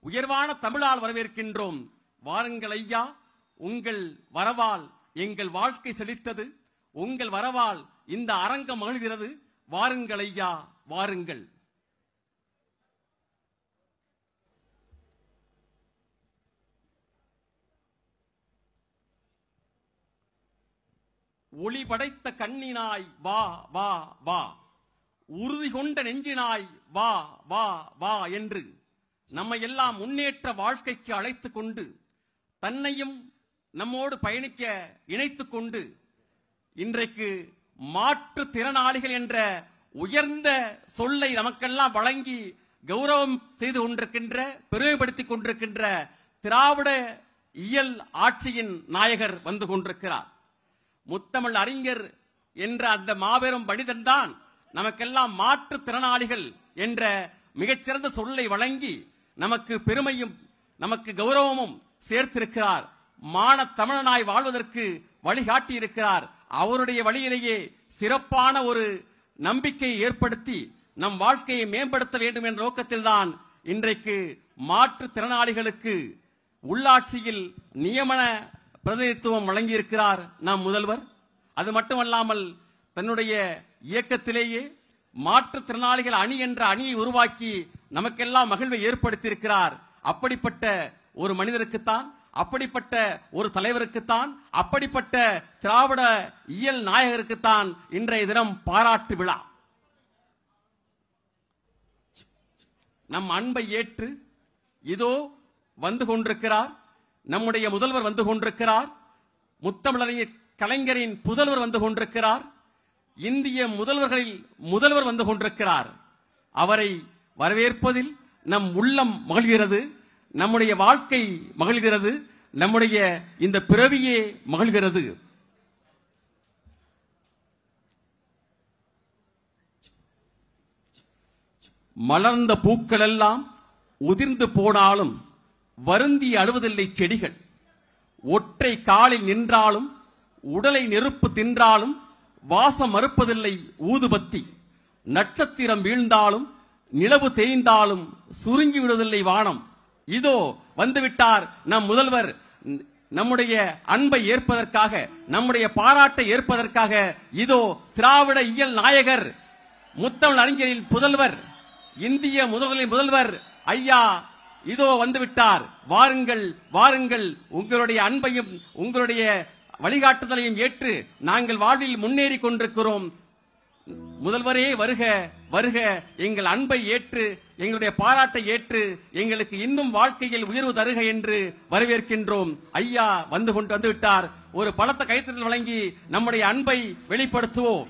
உயர்வான தமிழால் வரவேற்கின்றோம். வாருங்கள் ஐயா, உங்கள் வரவால் எங்கள் வாழ்க்கை செழித்தது. உங்கள் வரவால் இந்த அரங்கம் மகிழ்கிறது. வாருங்கள் ஐயா, வாருங்கள். ஒளி படைத்த கண்ணினாய் வா வா வா, உறுதி கொண்ட நெஞ்சினாய் வா வா வா என்று நம்மை எல்லாம் முன்னேற்ற வாழ்க்கைக்கு அழைத்துக் கொண்டு தன்னையும் நம்மோடு பயணிக்க இணைத்துக் கொண்டு இன்றைக்கு மாற்றுத்திறனாளிகள் என்ற உயர்ந்த சொல்லை நமக்கெல்லாம் வழங்கி கௌரவம் செய்து கொண்டிருக்கின்ற, பெருமைப்படுத்திக் கொண்டிருக்கின்ற திராவிட இயல் ஆட்சியின் நாயகர் வந்து கொண்டிருக்கிறார். முத்தமிழ் அறிஞர் என்ற அந்த மாபெரும் மனிதன் தான் நமக்கெல்லாம் மாற்றுத்திறனாளிகள் என்ற மிகச்சிறந்த சொல்லை வழங்கி நமக்கு பெருமையும் நமக்கு கௌரவமும் சேர்த்திருக்கிறார். மான தமிழனாய் வாழ்வதற்கு வழிகாட்டி இருக்கிறார். அவருடைய வழியிலேயே சிறப்பான ஒரு நம்பிக்கையை ஏற்படுத்தி நம் வாழ்க்கையை மேம்படுத்த வேண்டும் என்ற நோக்கத்தில் தான் இன்றைக்கு மாற்றுத்திறனாளிகளுக்கு உள்ளாட்சியில் நியமன பிரதிநிதித்துவம் வழங்கியிருக்கிறார் நம் முதல்வர். அது மட்டுமல்லாமல் தன்னுடைய இயக்கத்திலேயே மாற்றுத்திறனாளிகள் அணி என்ற அணியை உருவாக்கி நமக்கெல்லாம் மகிழ்வை ஏற்படுத்தியிருக்கிறார். அப்படிப்பட்ட ஒரு மனிதருக்குத்தான், அப்படிப்பட்ட ஒரு தலைவருக்குத்தான், அப்படிப்பட்ட திராவிட இயல் நாயகருக்குத்தான் இன்றைய தினம் பாராட்டு விழா. நம் அன்பை ஏற்று இதோ வந்து கொண்டிருக்கிறார். நம்முடைய முதல்வர் வந்து கொண்டிருக்கிறார். முத்தமிழறிஞர் கலைஞரின் புதல்வர் வந்து கொண்டிருக்கிறார். இந்திய முதல்வர்களில் முதல்வர் வந்து கொண்டிருக்கிறார். அவரை வரவேற்பதில் நம் உள்ளம் மகிழ்கிறது, நம்முடைய வாழ்க்கை மகிழ்கிறது, நம்முடைய இந்த பிறவியே மகிழ்கிறது. மலர்ந்த பூக்கள் எல்லாம் உதிர்ந்து போனாலும் வருந்தி அழுவதில்லை செடிகள். ஒற்றை காலில் நின்றாலும் உடலை நெருப்பு தின்றாலும் வாசம் மறுப்பதில்லை ஊதுபத்தி. நட்சத்திரம் வீழ்ந்தாலும் நிலவு தேய்ந்தாலும் சுருங்கி விடுவதில்லை வானம். இதோ வந்துவிட்டார் நம் முதல்வர். நம்முடைய அன்பை ஏற்பதற்காக, நம்முடைய பாராட்டை ஏற்பதற்காக இதோ திராவிட இயல் நாயகர், முத்தமிழ் அறிஞரின் புதல்வர், இந்திய முதல்வரின் முதல்வர் ஐயா இதோ வந்துவிட்டார். வாருங்கள் வாருங்கள், உங்களுடைய அன்பையும் உங்களுடைய வழிகாட்டுதலையும் ஏற்று நாங்கள் வாழ்வில் முன்னேறி கொண்டிருக்கிறோம். முதல்வரே வருக வருக, எங்கள் அன்பை ஏற்று எங்களுடைய பாராட்டை ஏற்று எங்களுக்கு இன்னும் வாழ்க்கையில் உயர்வு தருக என்று வரவேற்கின்றோம். ஐயா வந்துவிட்டார். ஒரு பலத்த கைத்தட்டல் வழங்கி நம்முடைய அன்பை வெளிப்படுத்துவோம்.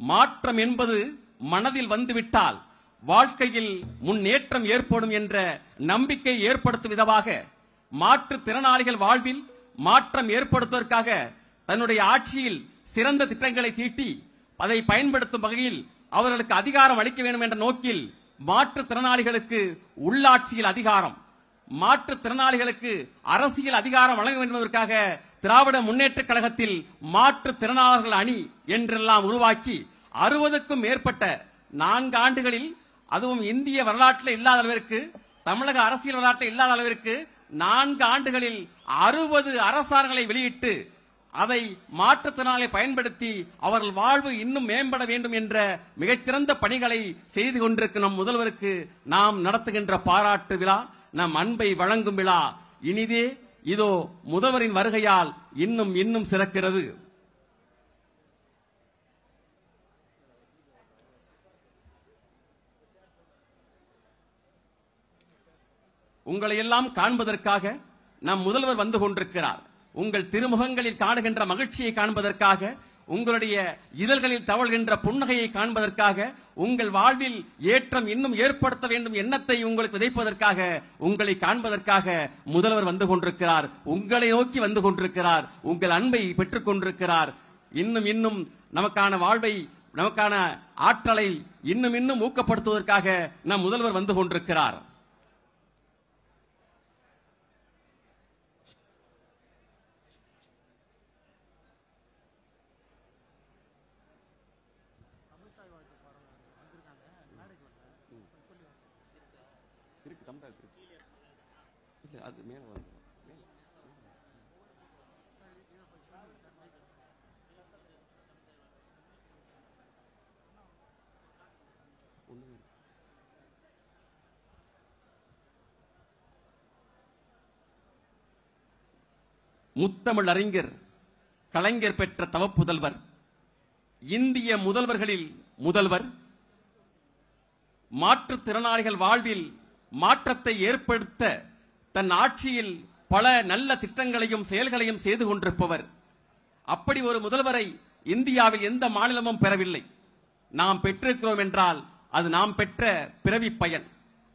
மாற்றம் என்பது மனதில் வந்துவிட்டால் வாழ்க்கையில் முன்னேற்றம் ஏற்படும் என்ற நம்பிக்கை ஏற்படுத்தும் விதமாக மாற்றுத்திறனாளிகள் வாழ்வில் மாற்றம் ஏற்படுத்துவதற்காக தன்னுடைய ஆட்சியில் சிறந்த திட்டங்களை தீட்டி அதை பயன்படுத்தும் வகையில் அவர்களுக்கு அதிகாரம் அளிக்க வேண்டும் என்ற நோக்கில் மாற்றுத்திறனாளிகளுக்கு உள்ளாட்சியில் அதிகாரம், மாற்றுத்திறனாளிகளுக்கு அரசியல் அதிகாரம் வழங்க வேண்டும் என்பதற்காக திராவிட முன்னேற்ற கழகத்தில் மாற்றுத்திறனாளர்கள் அணி என்றெல்லாம் உருவாக்கி 60க்கும் மேற்பட்ட 4 ஆண்டுகளில், அதுவும் இந்திய வரலாற்றில் இல்லாத அளவிற்கு, தமிழக அரசியல் வரலாற்றில் இல்லாத அளவிற்கு 4 ஆண்டுகளில் 60 அரசாணைகளை வெளியிட்டு அதை மாற்றுத்திறனாளிகளை பயன்படுத்தி அவர்கள் வாழ்வு இன்னும் மேம்பட வேண்டும் என்ற மிகச்சிறந்த பணிகளை செய்து கொண்டிருக்கும் நம் முதல்வருக்கு நாம் நடத்துகின்ற பாராட்டு விழா, நம் அன்பை வழங்கும் விழா இனிதே இதோ முதல்வரின் வருகையால் இன்னும் இன்னும் சிறக்கிறது. உங்களை எல்லாம் காண்பதற்காக நம் முதல்வர் வந்து கொண்டிருக்கிறார். உங்கள் திருமுகங்களில் காணுகின்ற மகிழ்ச்சியை காண்பதற்காக, உங்களுடைய இதழ்களில் தவழ்கின்ற புன்னகையை காண்பதற்காக, உங்கள் வாழ்வில் ஏற்றம் இன்னும் ஏற்படுத்த வேண்டும் எண்ணத்தை உங்களுக்கு விதைப்பதற்காக, உங்களை காண்பதற்காக முதல்வர் வந்து கொண்டிருக்கிறார். உங்களை நோக்கி வந்து கொண்டிருக்கிறார். உங்கள் அன்பை பெற்றுக் கொண்டிருக்கிறார். இன்னும் இன்னும் நமக்கான வாழ்வை நமக்கான ஆற்றலை இன்னும் இன்னும் ஊக்கப்படுத்துவதற்காக நம் முதல்வர் வந்து கொண்டிருக்கிறார். அது மேல வந்து முத்தமிழ் அறிஞர் கலைஞர் பெற்ற தவப்புதல்வர், இந்திய முதல்வர்களில் முதல்வர், மாற்றுத்திறனாளிகள் வாழ்வில் மாற்றத்தை ஏற்படுத்த தன் ஆட்சியில் பல நல்ல திட்டங்களையும் செயல்களையும் செய்து கொண்டிருப்பவர். அப்படி ஒரு முதல்வரை இந்தியாவில் எந்த மாநிலமும் பெறவில்லை. நாம் பெற்றிருக்கிறோம் என்றால் அது நாம் பெற்ற பிறவி பயன்.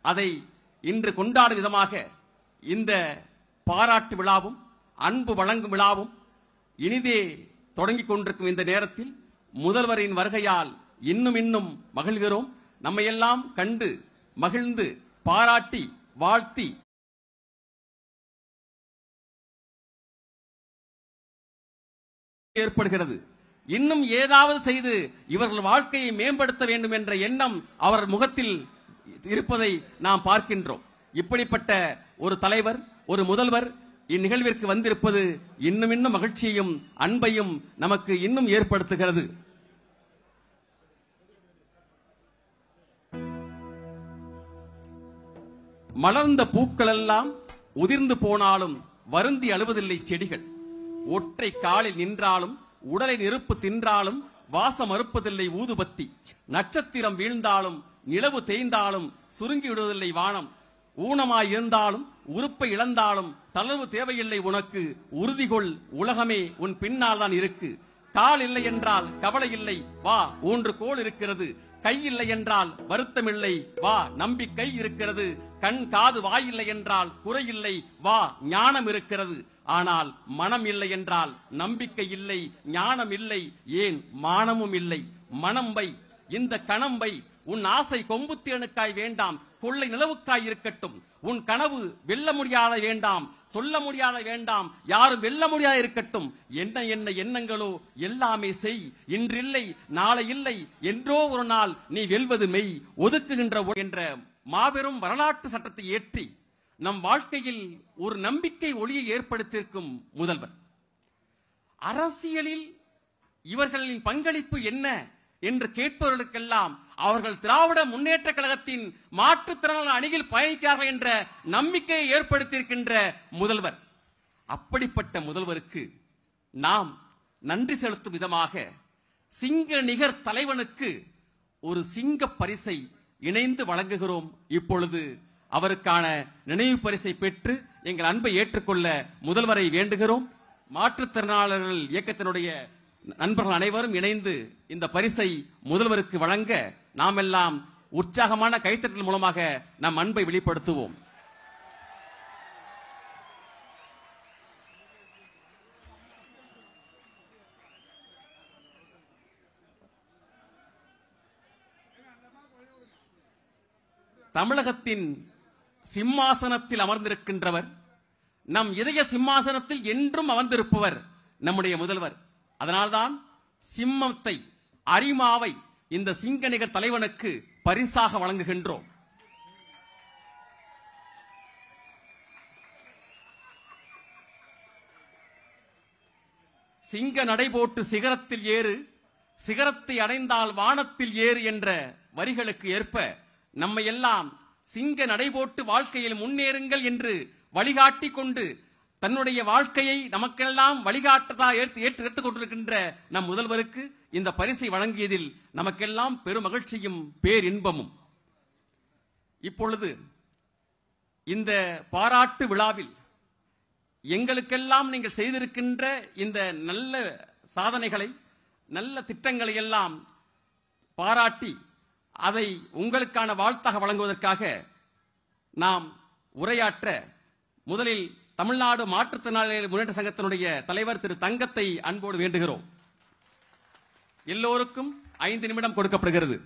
அதை இன்று கொண்டாடும் விதமாக இந்த பாராட்டு விழாவும் அன்பு வழங்கும் விழாவும் இனிதே தொடங்கிக் கொண்டிருக்கும் இந்த நேரத்தில் முதல்வரின் வருகையால் இன்னும் இன்னும் மகிழ்கிறோம். நம்மையெல்லாம் கண்டு மகிழ்ந்து பாராட்டி வாழ்த்தி ஏற்படுகிறது. இன்னும் ஏதாவது செய்து இவர்கள் வாழ்க்கையை மேம்படுத்த வேண்டும் என்ற எண்ணம் அவர் முகத்தில் இருப்பதை நாம் பார்க்கின்றோம். இப்படிப்பட்ட ஒரு தலைவர், ஒரு முதல்வர் இந்நிகழ்விற்கு வந்திருப்பது இன்னும் இன்னும் மகிழ்ச்சியையும் அன்பையும் நமக்கு இன்னும் ஏற்படுத்துகிறது. மலர்ந்த பூக்கள் எல்லாம் உதிர்ந்து போனாலும் வருந்தி அழுவதில்லை செடிகள். ஒற்றை காலில் நின்றாலும் உடலை நெருப்பு தின்றாலும் வாசம் மறுப்பதில்லை ஊதுபத்தி. நட்சத்திரம் வீழ்ந்தாலும் நிலவு தேய்ந்தாலும் சுருங்கி விடுவதில்லை வானம். ஊனமாய் இருந்தாலும் உறுப்பை இழந்தாலும் தளர்வு தேவையில்லை உனக்கு. உறுதிகொள், உலகமே உன் பின்னால் தான் இருக்கு. கால் இல்லை என்றால் கவலை இல்லை, வா 3 கோல் இருக்கிறது. கை இல்லை என்றால் வருத்தம் இல்லை, வா நம்பிக்கை இருக்கிறது. கண் காது வாயில்லை என்றால் குறையில்லை, வா ஞானம் இருக்கிறது. ஆனால் மனம் இல்லை என்றால் நம்பிக்கை இல்லை, ஞானம் இல்லை, ஏன் மானமும் இல்லை. மனம் வை, இந்த கணம் வை. உன் ஆசை கொம்புத்தேனுக்காய் வேண்டாம், கொள்ளை நிலவுக்காய் இருக்கட்டும். உன் கனவு வெல்ல முடியாத வேண்டாம், சொல்ல முடியாத வேண்டாம், யாரும் வெல்ல முடியாத இருக்கட்டும். என்ன என்ன எண்ணங்களோ எல்லாமே செய். இன்றில்லை நாளை இல்லை, என்றோ ஒரு நாள் நீ வெல்வது மெய். ஒதுக்குகின்ற என்ற மாபெரும் வரலாற்று சட்டத்தை ஏற்றி நம் வாழ்க்கையில் ஒரு நம்பிக்கை ஒளியை ஏற்படுத்தியிருக்கும் முதல்வர். அரசியலில் இவர்களின் பங்களிப்பு என்ன என்று கேட்பவர்களுக்கெல்லாம் அவர்கள் திராவிட முன்னேற்ற கழகத்தின் மாற்றுத்திறனாளர் அணியில் பயணிக்கிறார்கள் என்ற நம்பிக்கையை ஏற்படுத்தியிருக்கின்ற முதல்வர். அப்படிப்பட்ட முதல்வருக்கு நாம் நன்றி செலுத்தும் விதமாக சிங்க நிகர் தலைவனுக்கு ஒரு சிங்க பரிசை இணைந்து வழங்குகிறோம். இப்பொழுது அவருக்கான நினைவு பரிசை பெற்று எங்கள் அன்பை ஏற்றுக்கொள்ள முதல்வரை வேண்டுகிறோம். மாற்றுத்திறனாளர்கள் இயக்கத்தினுடைய நண்பர்கள் அனைவரும் இணைந்து இந்த பரிசை முதல்வருக்கு வழங்க நாம் எல்லாம் உற்சாகமான கைத்தட்டல் மூலமாக நம் அன்பை வெளிப்படுத்துவோம். தமிழகத்தின் சிம்மாசனத்தில் அமர்ந்திருக்கின்றவர், நம் இதய சிம்மாசனத்தில் என்றும் அமர்ந்திருப்பவர் நம்முடைய முதல்வர். அதனால்தான் சிம்மத்தை, அரிமாவை இந்த சிங்க நிகர் தலைவனுக்கு பரிசாக வழங்குகின்றோம். சிங்க நடைபோட்டு சிகரத்தில் ஏறு, சிகரத்தை அடைந்தால் வானத்தில் ஏறு என்ற வரிகளுக்கு ஏற்ப நம்மை எல்லாம் சிங்க நடைபோட்டு வாழ்க்கையில் முன்னேறுங்கள் என்று வழிகாட்டி கொண்டு தன்னுடைய வாழ்க்கையை நமக்கெல்லாம் வழிகாட்டதா எடுத்துக் கொண்டிருக்கின்ற நம் முதல்வருக்கு இந்த பரிசை வழங்கியதில் நமக்கெல்லாம் பெரும் மகிழ்ச்சியும் பேரின்பமும். இப்பொழுது இந்த பாராட்டு விழாவில் எங்களுக்கெல்லாம் நீங்கள் செய்திருக்கின்ற இந்த நல்ல சாதனைகளை, நல்ல திட்டங்களை எல்லாம் பாராட்டி அதை உங்களுக்கான வாழ்த்தாக வழங்குவதற்காக நாம் உரையாற்ற முதலில் தமிழ்நாடு மாற்றுத்திறனாளிகள் முன்னேற்ற சங்கத்தினுடைய தலைவர் திரு தங்கத்தை அன்போடு வேண்டுகிறோம். எல்லோருக்கும் 5 நிமிடம் கொடுக்கப்படுகிறது.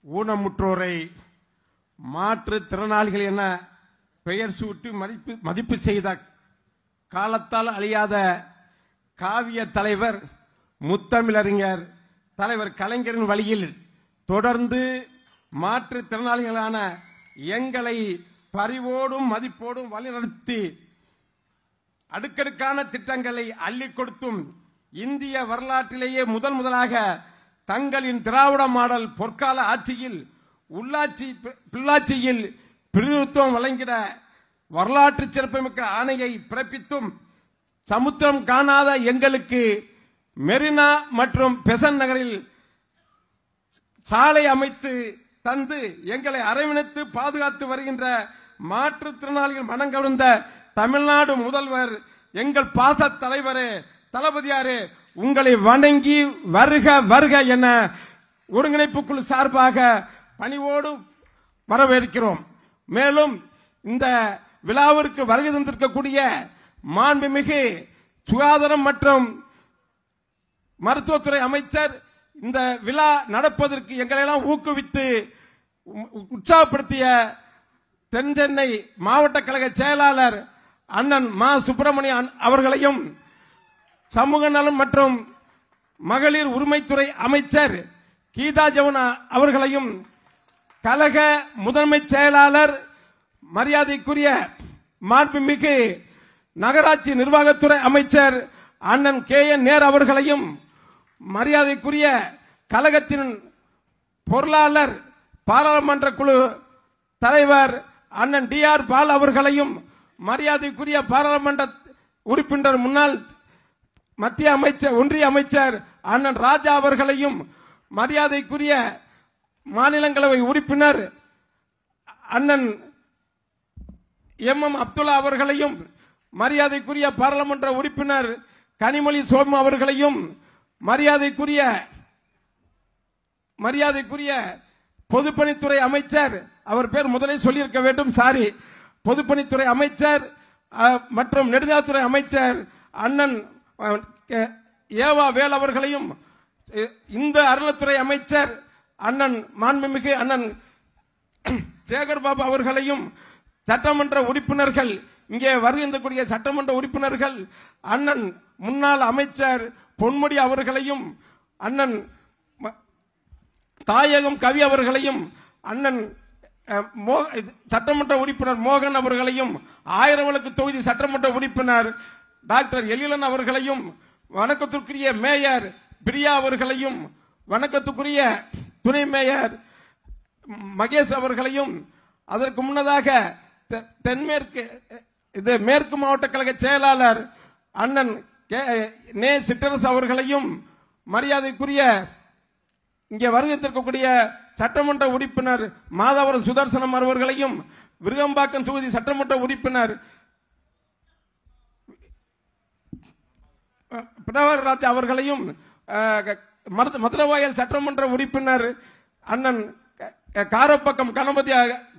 ஊனமுற்றோரை மாற்றுத்திறனாளிகள் என பெயர் சூட்டி மதிப்பு செய்த காலத்தால் அழியாத காவிய தலைவர் முத்தமிழறிஞர் தலைவர் கலைஞரின் வழியில் தொடர்ந்து மாற்றுத்திறனாளிகளான எங்களை பரிவோடும் மதிப்போடும் வழிநடத்தி அடுக்கடுக்கான திட்டங்களை அள்ளிக் கொடுத்தும் இந்திய வரலாற்றிலேயே முதலாக தங்களின் திராவிட மாடல் பொற்கால ஆட்சியில் உள்ளாட்சியில் பிரதிநிதித்துவம் வழங்கிட வரலாற்று சிறப்புமிக்க ஆணையை பிறப்பித்தும் சமுத்திரம் காணாத எங்களுக்கு மெரினா மற்றும் பெசன் நகரில் சாலை அமைத்து தந்து எங்களை அரவணைத்து பாதுகாத்து வருகின்ற மாற்றுத்திறனாளிகள் மனங்கவர்ந்த தமிழ்நாடு முதல்வர் எங்கள் பாச தலைவரே தளபதியாரே உங்களை வணங்கி வருக வருக என ஒருங்கிணைப்பு குழு சார்பாக பணிவோடு வரவேற்கிறோம். மேலும் இந்த விழாவிற்கு வருகை தந்திருக்கக்கூடிய மாண்புமிகு சுகாதாரம் மற்றும் மருத்துவத்துறை அமைச்சர் இந்த விழா நடப்பதற்கு எங்களெல்லாம் ஊக்குவித்து உற்சாகப்படுத்திய தென்சென்னை மாவட்ட கழக செயலாளர் அண்ணன் மா சுப்பிரமணியன் அவர்களையும் சமூக நலம் மற்றும் மகளிர் உரிமைத்துறை அமைச்சர் கீதா ஜமுனா அவர்களையும் கழக முதன்மை செயலாளர் மரியாதைக்குரிய மாண்புமிகு நகராட்சி நிர்வாகத்துறை அமைச்சர் அண்ணன் KN நேர் அவர்களையும் மரியாதைக்குரிய கழகத்தின் பொருளாளர் பாராளுமன்ற குழு தலைவர் அண்ணன் DR பால் அவர்களையும் மரியாதைக்குரிய பாராளுமன்ற உறுப்பினர் முன்னாள் மத்திய அமைச்சர் ஒன்றிய அமைச்சர் அண்ணன் ராஜா அவர்களையும் மரியாதைக்குரிய மாநிலங்களவை உறுப்பினர் அண்ணன் MM அப்துல்லா அவர்களையும் மரியாதைக்குரிய பாராளுமன்ற உறுப்பினர் கனிமொழி சோமு அவர்களையும் மரியாதைக்குரிய பொதுப்பணித்துறை அமைச்சர் அவர் பேர் முதலே சொல்லியிருக்க வேண்டும் சாரி பொதுப்பணித்துறை அமைச்சர் மற்றும் நெடுஞ்சாலைத்துறை அமைச்சர் அண்ணன் ஏவா வேல் அவர்களையும் இந்த அறநிலைத்துறை அமைச்சர் அண்ணன் மாண்புமிகு அண்ணன் சேகர்பாபு அவர்களையும் சட்டமன்ற உறுப்பினர்கள் இங்கே வருகின்றக்கூடிய சட்டமன்ற உறுப்பினர்கள் அண்ணன் முன்னாள் அமைச்சர் பொன்முடி அவர்களையும் அண்ணன் தாயகம் கவி அவர்களையும் அண்ணன் சட்டமன்ற உறுப்பினர் மோகன் அவர்களையும் ஆயிரவிளக்கு தொகுதி சட்டமன்ற உறுப்பினர் டாக்டர் எழிலன் அவர்களையும் வணக்கத்திற்குரிய மேயர் பிரியா அவர்களையும் வணக்கத்துக்குரிய துணை மேயர் மகேஷ் அவர்களையும் அதற்கு முன்னதாக மேற்கு மாவட்ட கழக செயலாளர் அண்ணன் நே சிட்டரசு அவர்களையும் மரியாதைக்குரிய இங்கே வருகின்ற சட்டமன்ற உறுப்பினர் மாதவரம் சுதர்சனம் அவர்களையும் விருகம்பாக்கம் தொகுதி சட்டமன்ற உறுப்பினர் பிரவராஜ் அவர்களையும் மதுரவாயல் சட்டமன்ற உறுப்பினர் அண்ணன் காரப்பக்கம்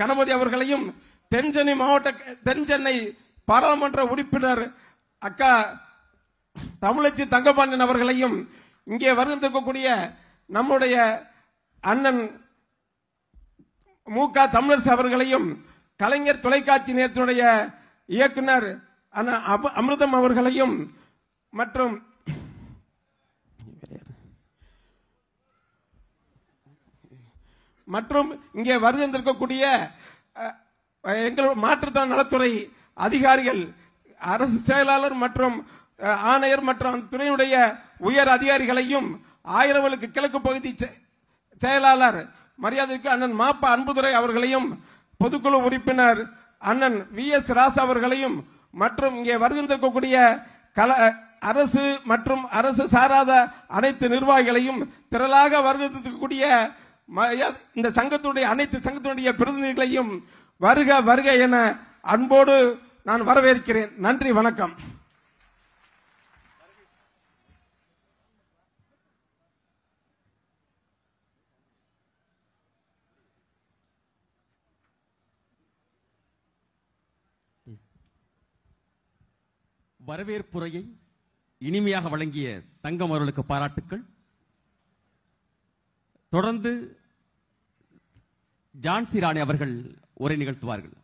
கணபதி அவர்களையும் தென்சென்னை பாராளுமன்ற உறுப்பினர் அக்கா தமிழச்சி தங்கபாண்டியன் அவர்களையும் இங்கே வருகின்ற நம்முடைய அண்ணன் மு.க. தமிழரசு அவர்களையும் கலைஞர் தொலைக்காட்சி நிலையத்தினுடைய இயக்குனர் அமிர்தம் அவர்களையும் மற்றும் இங்கே வருகின்ற எங்கள் மாற்றுத்திறன் நலத்துறை அதிகாரிகள் அரசு செயலாளர் மற்றும் ஆணையர் மற்றும் அந்த துறையினுடைய உயர் அதிகாரிகளையும் ஆயிரவிளக்கு கிழக்கு பகுதி செயலாளர் மரியாதைக்கு அண்ணன் மாப்பா அன்புதுரை அவர்களையும் பொதுக்குழு உறுப்பினர் அண்ணன் VS ராசா அவர்களையும் மற்றும் இங்கே வருகின்ற அரசு மற்றும் அரசு சாராத அனைத்து நிர்வாகிகளையும் திரளாக வருகின்ற இந்த சங்கத்தினுடைய அனைத்து சங்கத்தினுடைய பிரதிநிதிகளையும் வருக வருக என அன்போடு நான் வரவேற்கிறேன். நன்றி, வணக்கம். வரவேற்புரையை இனிமையாக வழங்கிய தங்கம் அவர்களுக்கு பாராட்டுக்கள். தொடர்ந்து ஜான்சி ராணி அவர்கள் உரை நிகழ்த்துவார்கள்.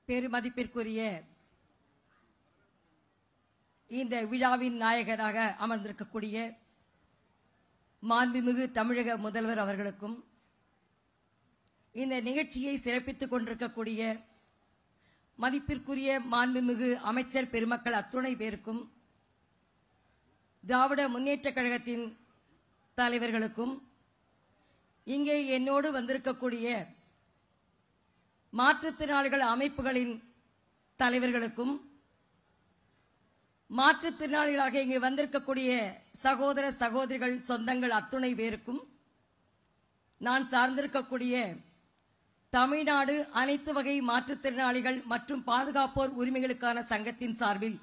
பெருமதிப்பிற்குரிய இந்த விழாவின் நாயகராக அமர்ந்திருக்கக்கூடிய மாண்புமிகு தமிழக முதல்வர் அவர்களுக்கும், இந்த நிகழ்ச்சியை சிறப்பித்துக் கொண்டிருக்கக்கூடிய மதிப்பிற்குரிய மாண்புமிகு அமைச்சர் பெருமக்கள் அத்துணை பேருக்கும், திராவிட முன்னேற்றக் கழகத்தின் தலைவர்களுக்கும், இங்கே என்னோடு வந்திருக்கக்கூடிய மாற்றுத்திறனாளிகள் அமைப்புகளின் தலைவர்களுக்கும், மாற்றுத்திறனாளிகளாக இங்கே வந்திருக்கக்கூடிய சகோதர சகோதரிகள் சொந்தங்கள் அத்துணை பேருக்கும், நான் சார்ந்திருக்கக்கூடிய தமிழ்நாடு அனைத்து வகை மாற்றுத்திறனாளிகள் மற்றும் பாதுகாப்போர் உரிமைகளுக்கான சங்கத்தின் சார்பில்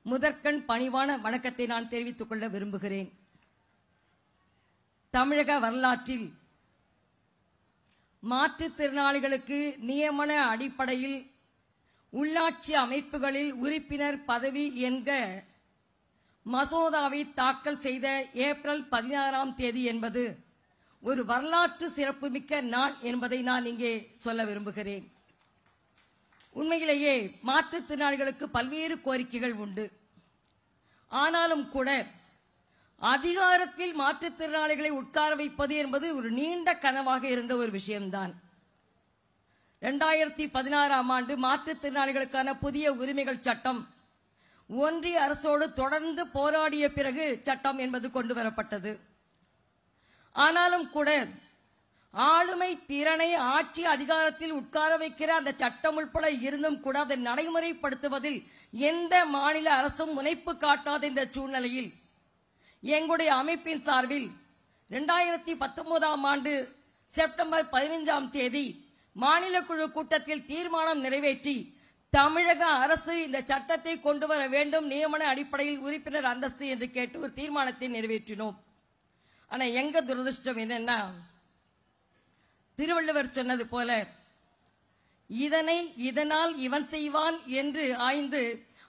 முதற்கண் பணிவான வணக்கத்தை நான் தெரிவித்துக் கொள்ள விரும்புகிறேன். தமிழக வரலாற்றில் மாற்றுத்திறனாளிகளுக்கு நியமன அடிப்படையில் உள்ளாட்சி அமைப்புகளில் உறுப்பினர் பதவி என்ற மசோதாவை தாக்கல் செய்த ஏப்ரல் 16ஆம் தேதி என்பது ஒரு வரலாற்று சிறப்புமிக்க நாள் என்பதை நான் இங்கே சொல்ல விரும்புகிறேன். உண்மையிலேயே மாற்றுத்திறனாளிகளுக்கு பல்வேறு கோரிக்கைகள் உண்டு. ஆனாலும் கூட அதிகாரத்தில் மாற்றுத்திறனாளிகளை உட்கார வைப்பது என்பது ஒரு நீண்ட கனவாக இருந்த ஒரு விஷயம்தான். 2016ஆம் ஆண்டு மாற்றுத்திறனாளிகளுக்கான புதிய உரிமைகள் சட்டம் ஒன்றிய அரசோடு தொடர்ந்து போராடிய பிறகு சட்டம் என்பது கொண்டு வரப்பட்டது. ஆனாலும் கூட ஆளுமை திறனை ஆட்சி அதிகாரத்தில் உட்கார வைக்கிற அந்த சட்டம் உட்பட இருந்தும் கூட அதை நடைமுறைப்படுத்துவதில் எந்த மாநில அரசும் முனைப்பு காட்டாத இந்த சூழ்நிலையில் எங்களுடைய அமைப்பின் சார்பில் 2019ஆம் ஆண்டு செப்டம்பர் 15ஆம் தேதி மாநில குழு கூட்டத்தில் தீர்மானம் நிறைவேற்றி தமிழக அரசு இந்த சட்டத்தை கொண்டு வர வேண்டும், நியமன அடிப்படையில் உறுப்பினர் அந்தஸ்து என்று கேட்டு ஒரு தீர்மானத்தை நிறைவேற்றினோம். ஆனா எங்க துரதிருஷ்டம் என்னன்னா, திருவள்ளுவர் சொன்னது போல இதனால் இவன் செய்வான் என்று ஆய்ந்து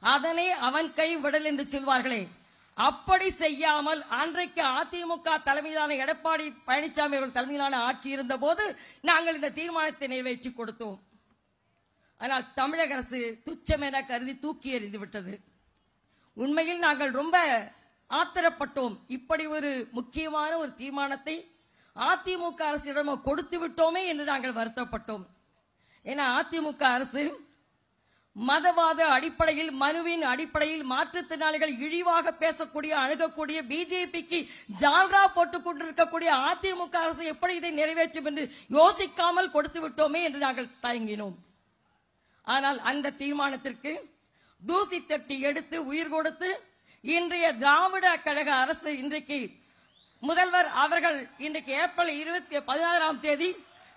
அதனை அவன் கை விடல் என்று சொல்வார்களே, அப்படி செய்யாமல் அன்றைக்கு அதிமுக தலைமையிலான எடப்பாடி பழனிசாமி அவர்கள் தலைமையிலான ஆட்சி இருந்த போது நாங்கள் இந்த தீர்மானத்தை நிறைவேற்றி கொடுத்தோம். ஆனால் தமிழக அரசு துச்சமென கருதி தூக்கி எறிந்து விட்டது. உண்மையில் நாங்கள் ரொம்ப ஆத்திரப்பட்டோம். இப்படி ஒரு முக்கியமான ஒரு தீர்மானத்தை அதிமுக அரசிடம் கொடுத்து விட்டோமே என்று நாங்கள் வருத்தப்பட்டோம். ஏன்னா அதிமுக அரசு மதவாத அடிப்படையில், மனுவின் அடிப்படையில் மாற்றுத்திறனாளிகள் இழிவாக பேசக்கூடிய அணுகக்கூடிய பிஜேபிக்கு ஜால்ரா போட்டுக் கொண்டிருக்கக்கூடிய அதிமுக அரசு எப்படி இதை நிறைவேற்றும் என்று யோசிக்காமல் கொடுத்து விட்டோமே என்று நாங்கள் தயங்கினோம். ஆனால் அந்த தீர்மானத்திற்கு தூசி தட்டி எடுத்து உயிர் கொடுத்து இன்றைய திராவிட கழக அரசு இன்றைக்கு முதல்வர் அவர்கள் இன்றைக்கு ஏப்ரல் 16ஆம் தேதி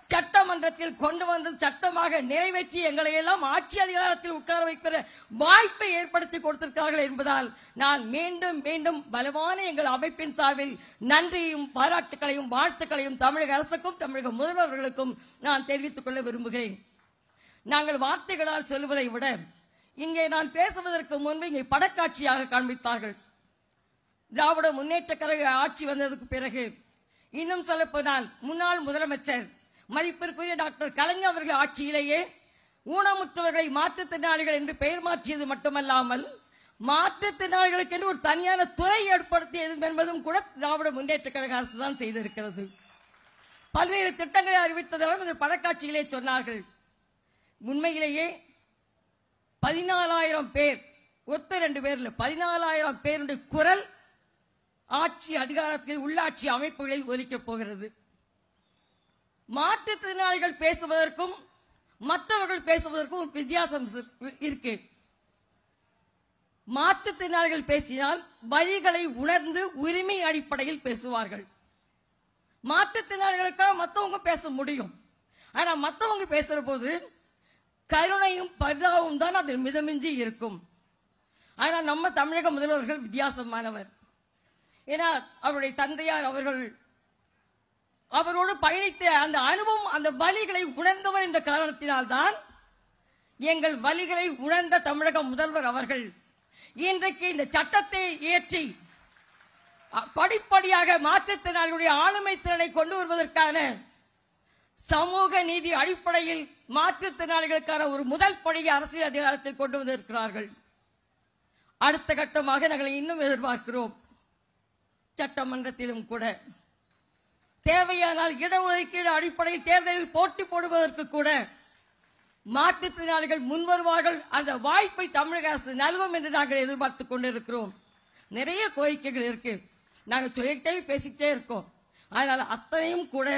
சட்டமன்றத்தில் கொண்டு வந்து சட்டமாக நிறைவேற்றி எங்களை எல்லாம் ஆட்சி அதிகாரத்தில் உட்கார வைக்கிற வாய்ப்பை ஏற்படுத்தி கொடுத்திருக்கிறார்கள் என்பதால் நான் மீண்டும் மீண்டும் பலமான எங்கள் அமைப்பின் சார்பில் நன்றியும் பாராட்டுகளையும் வாழ்த்துக்களையும் தமிழக அரசுக்கும் தமிழக முதல்வர்களுக்கும் நான் தெரிவித்துக் கொள்ள விரும்புகிறேன். நாங்கள் வார்த்தைகளால் சொல்வதை விட இங்கே நான் பேசுவதற்கு முன்பு இங்கே படக்காட்சியாக காண்பித்தார்கள். திராவிட முன்னேற்ற கழக ஆட்சி வந்ததற்கு பிறகு இன்னும் சொல்லப்போனால் முன்னாள் முதலமைச்சர் மதிப்பிற்குரிய டாக்டர் கலைஞர் அவர்கள் ஆட்சியிலேயே ஊனமுற்றவர்களை மாற்றுத்திறனாளிகள் என்று பெயர் மாற்றியது மட்டுமல்லாமல் மாற்றுத்திறனாளிகளுக்கு என்று ஒரு தனியான துறை ஏற்படுத்தியது என்பதும் கூட திராவிட முன்னேற்ற கழக அரசு தான் செய்திருக்கிறது. பல்வேறு திட்டங்களை அறிவித்ததாலும் இந்த படக்காட்சியிலே சொன்னார்கள். உண்மையிலேயே 14,000 பேர், ஒத்த 2 பேர்ல 14,000 பேருடைய குரல் ஆட்சி அதிகாரத்தில் உள்ளாட்சி அமைப்புகளில் ஒலிக்கப் போகிறது. மாற்றுத்திறனாளிகள் பேசுவதற்கும் மற்றவர்கள் பேசுவதற்கும் ஒரு வித்தியாசம் இருக்கு. மாற்றுத்திறனாளிகள் பேசினால் வழிகளை உணர்ந்து உரிமை அடிப்படையில் பேசுவார்கள். மாற்றுத்திறனாளிகளுக்காக மற்றவங்க பேச முடியும். ஆனா மற்றவங்க பேசுற போது கருணையும் பரிதாபமும் தான் அதில் மிதமிஞ்சி இருக்கும். ஆனால் நம்ம தமிழக முதல்வர்கள் வித்தியாசமானவர். ஏன்னா அவருடைய தந்தையார் அவரோடு பயணித்த அந்த அனுபவம், அந்த வலிகளை உணர்ந்தவர் என்ற காரணத்தினால்தான் எங்கள் வலிகளை உணர்ந்த தமிழக முதல்வர் அவர்கள் இன்றைக்கு இந்த சட்டத்தை இயற்றி படிப்படியாக மாற்றுத்திறனாளிகளுடைய ஆளுமை திறனை கொண்டு வருவதற்கான சமூக நீதி அடிப்படையில் மாற்றுத்திறனாளிகளுக்கான ஒரு முதல் படியை அரசியல் அதிகாரத்தில் கொண்டு வந்திருக்கிறார்கள். அடுத்த கட்டமாக நாங்கள் இன்னும் எதிர்பார்க்கிறோம். சட்டமன்றத்திலும் கூட தேவையானால் இடஒதுக்கீடு அடிப்படையில் தேர்தலில் போட்டி போடுவதற்கு கூட மாற்றுத்திறனாளிகள் முன்வருவார்கள். அந்த வாய்ப்பை தமிழக அரசு நல்கும் என்று நாங்கள் எதிர்பார்த்துக் கொண்டிருக்கிறோம். நிறைய கோரிக்கைகள் இருக்கு, நாங்கள் சொல்லிட்டே பேசிக்கிட்டே இருக்கோம். ஆனால் அத்தனையும் கூட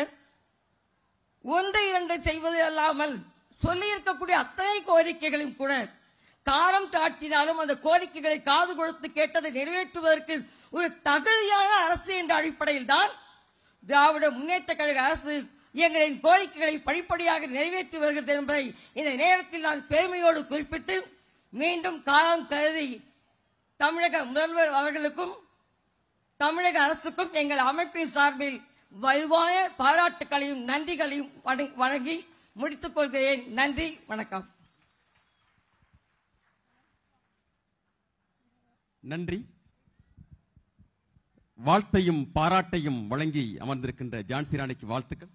ஒன்று இரண்டு செய்வது அல்லாமல் சொல்லி இருக்கக்கூடிய அத்தனை கோரிக்கைகளும் கூட காலம் தாழ்த்தினாலும் அந்த கோரிக்கைகளை காது கொடுத்து கேட்டதை நிறைவேற்றுவதற்கு ஒரு தகுதியான அரசு என்ற அடிப்படையில் தான் திராவிட முன்னேற்ற கழக அரசு எங்களின் கோரிக்கைகளை படிப்படியாக நிறைவேற்றி வருகிறது என்பதை இந்த நேரத்தில் நான் பெருமையோடு குறிப்பிட்டு மீண்டும் காலம் கருதி தமிழக முதல்வர் அவர்களுக்கும் தமிழக அரசுக்கும் எங்கள் அமைப்பின் சார்பில் வலுவான பாராட்டுகளையும் நன்றிகளையும் வழங்கி முடித்துக் கொள்கிறேன். நன்றி, வணக்கம். நன்றி. வாழ்த்தையும் பாராட்டையும் வழங்கி அமர்ந்திருக்கின்ற ஜான்சி ராணிக்கு வாழ்த்துக்கள்.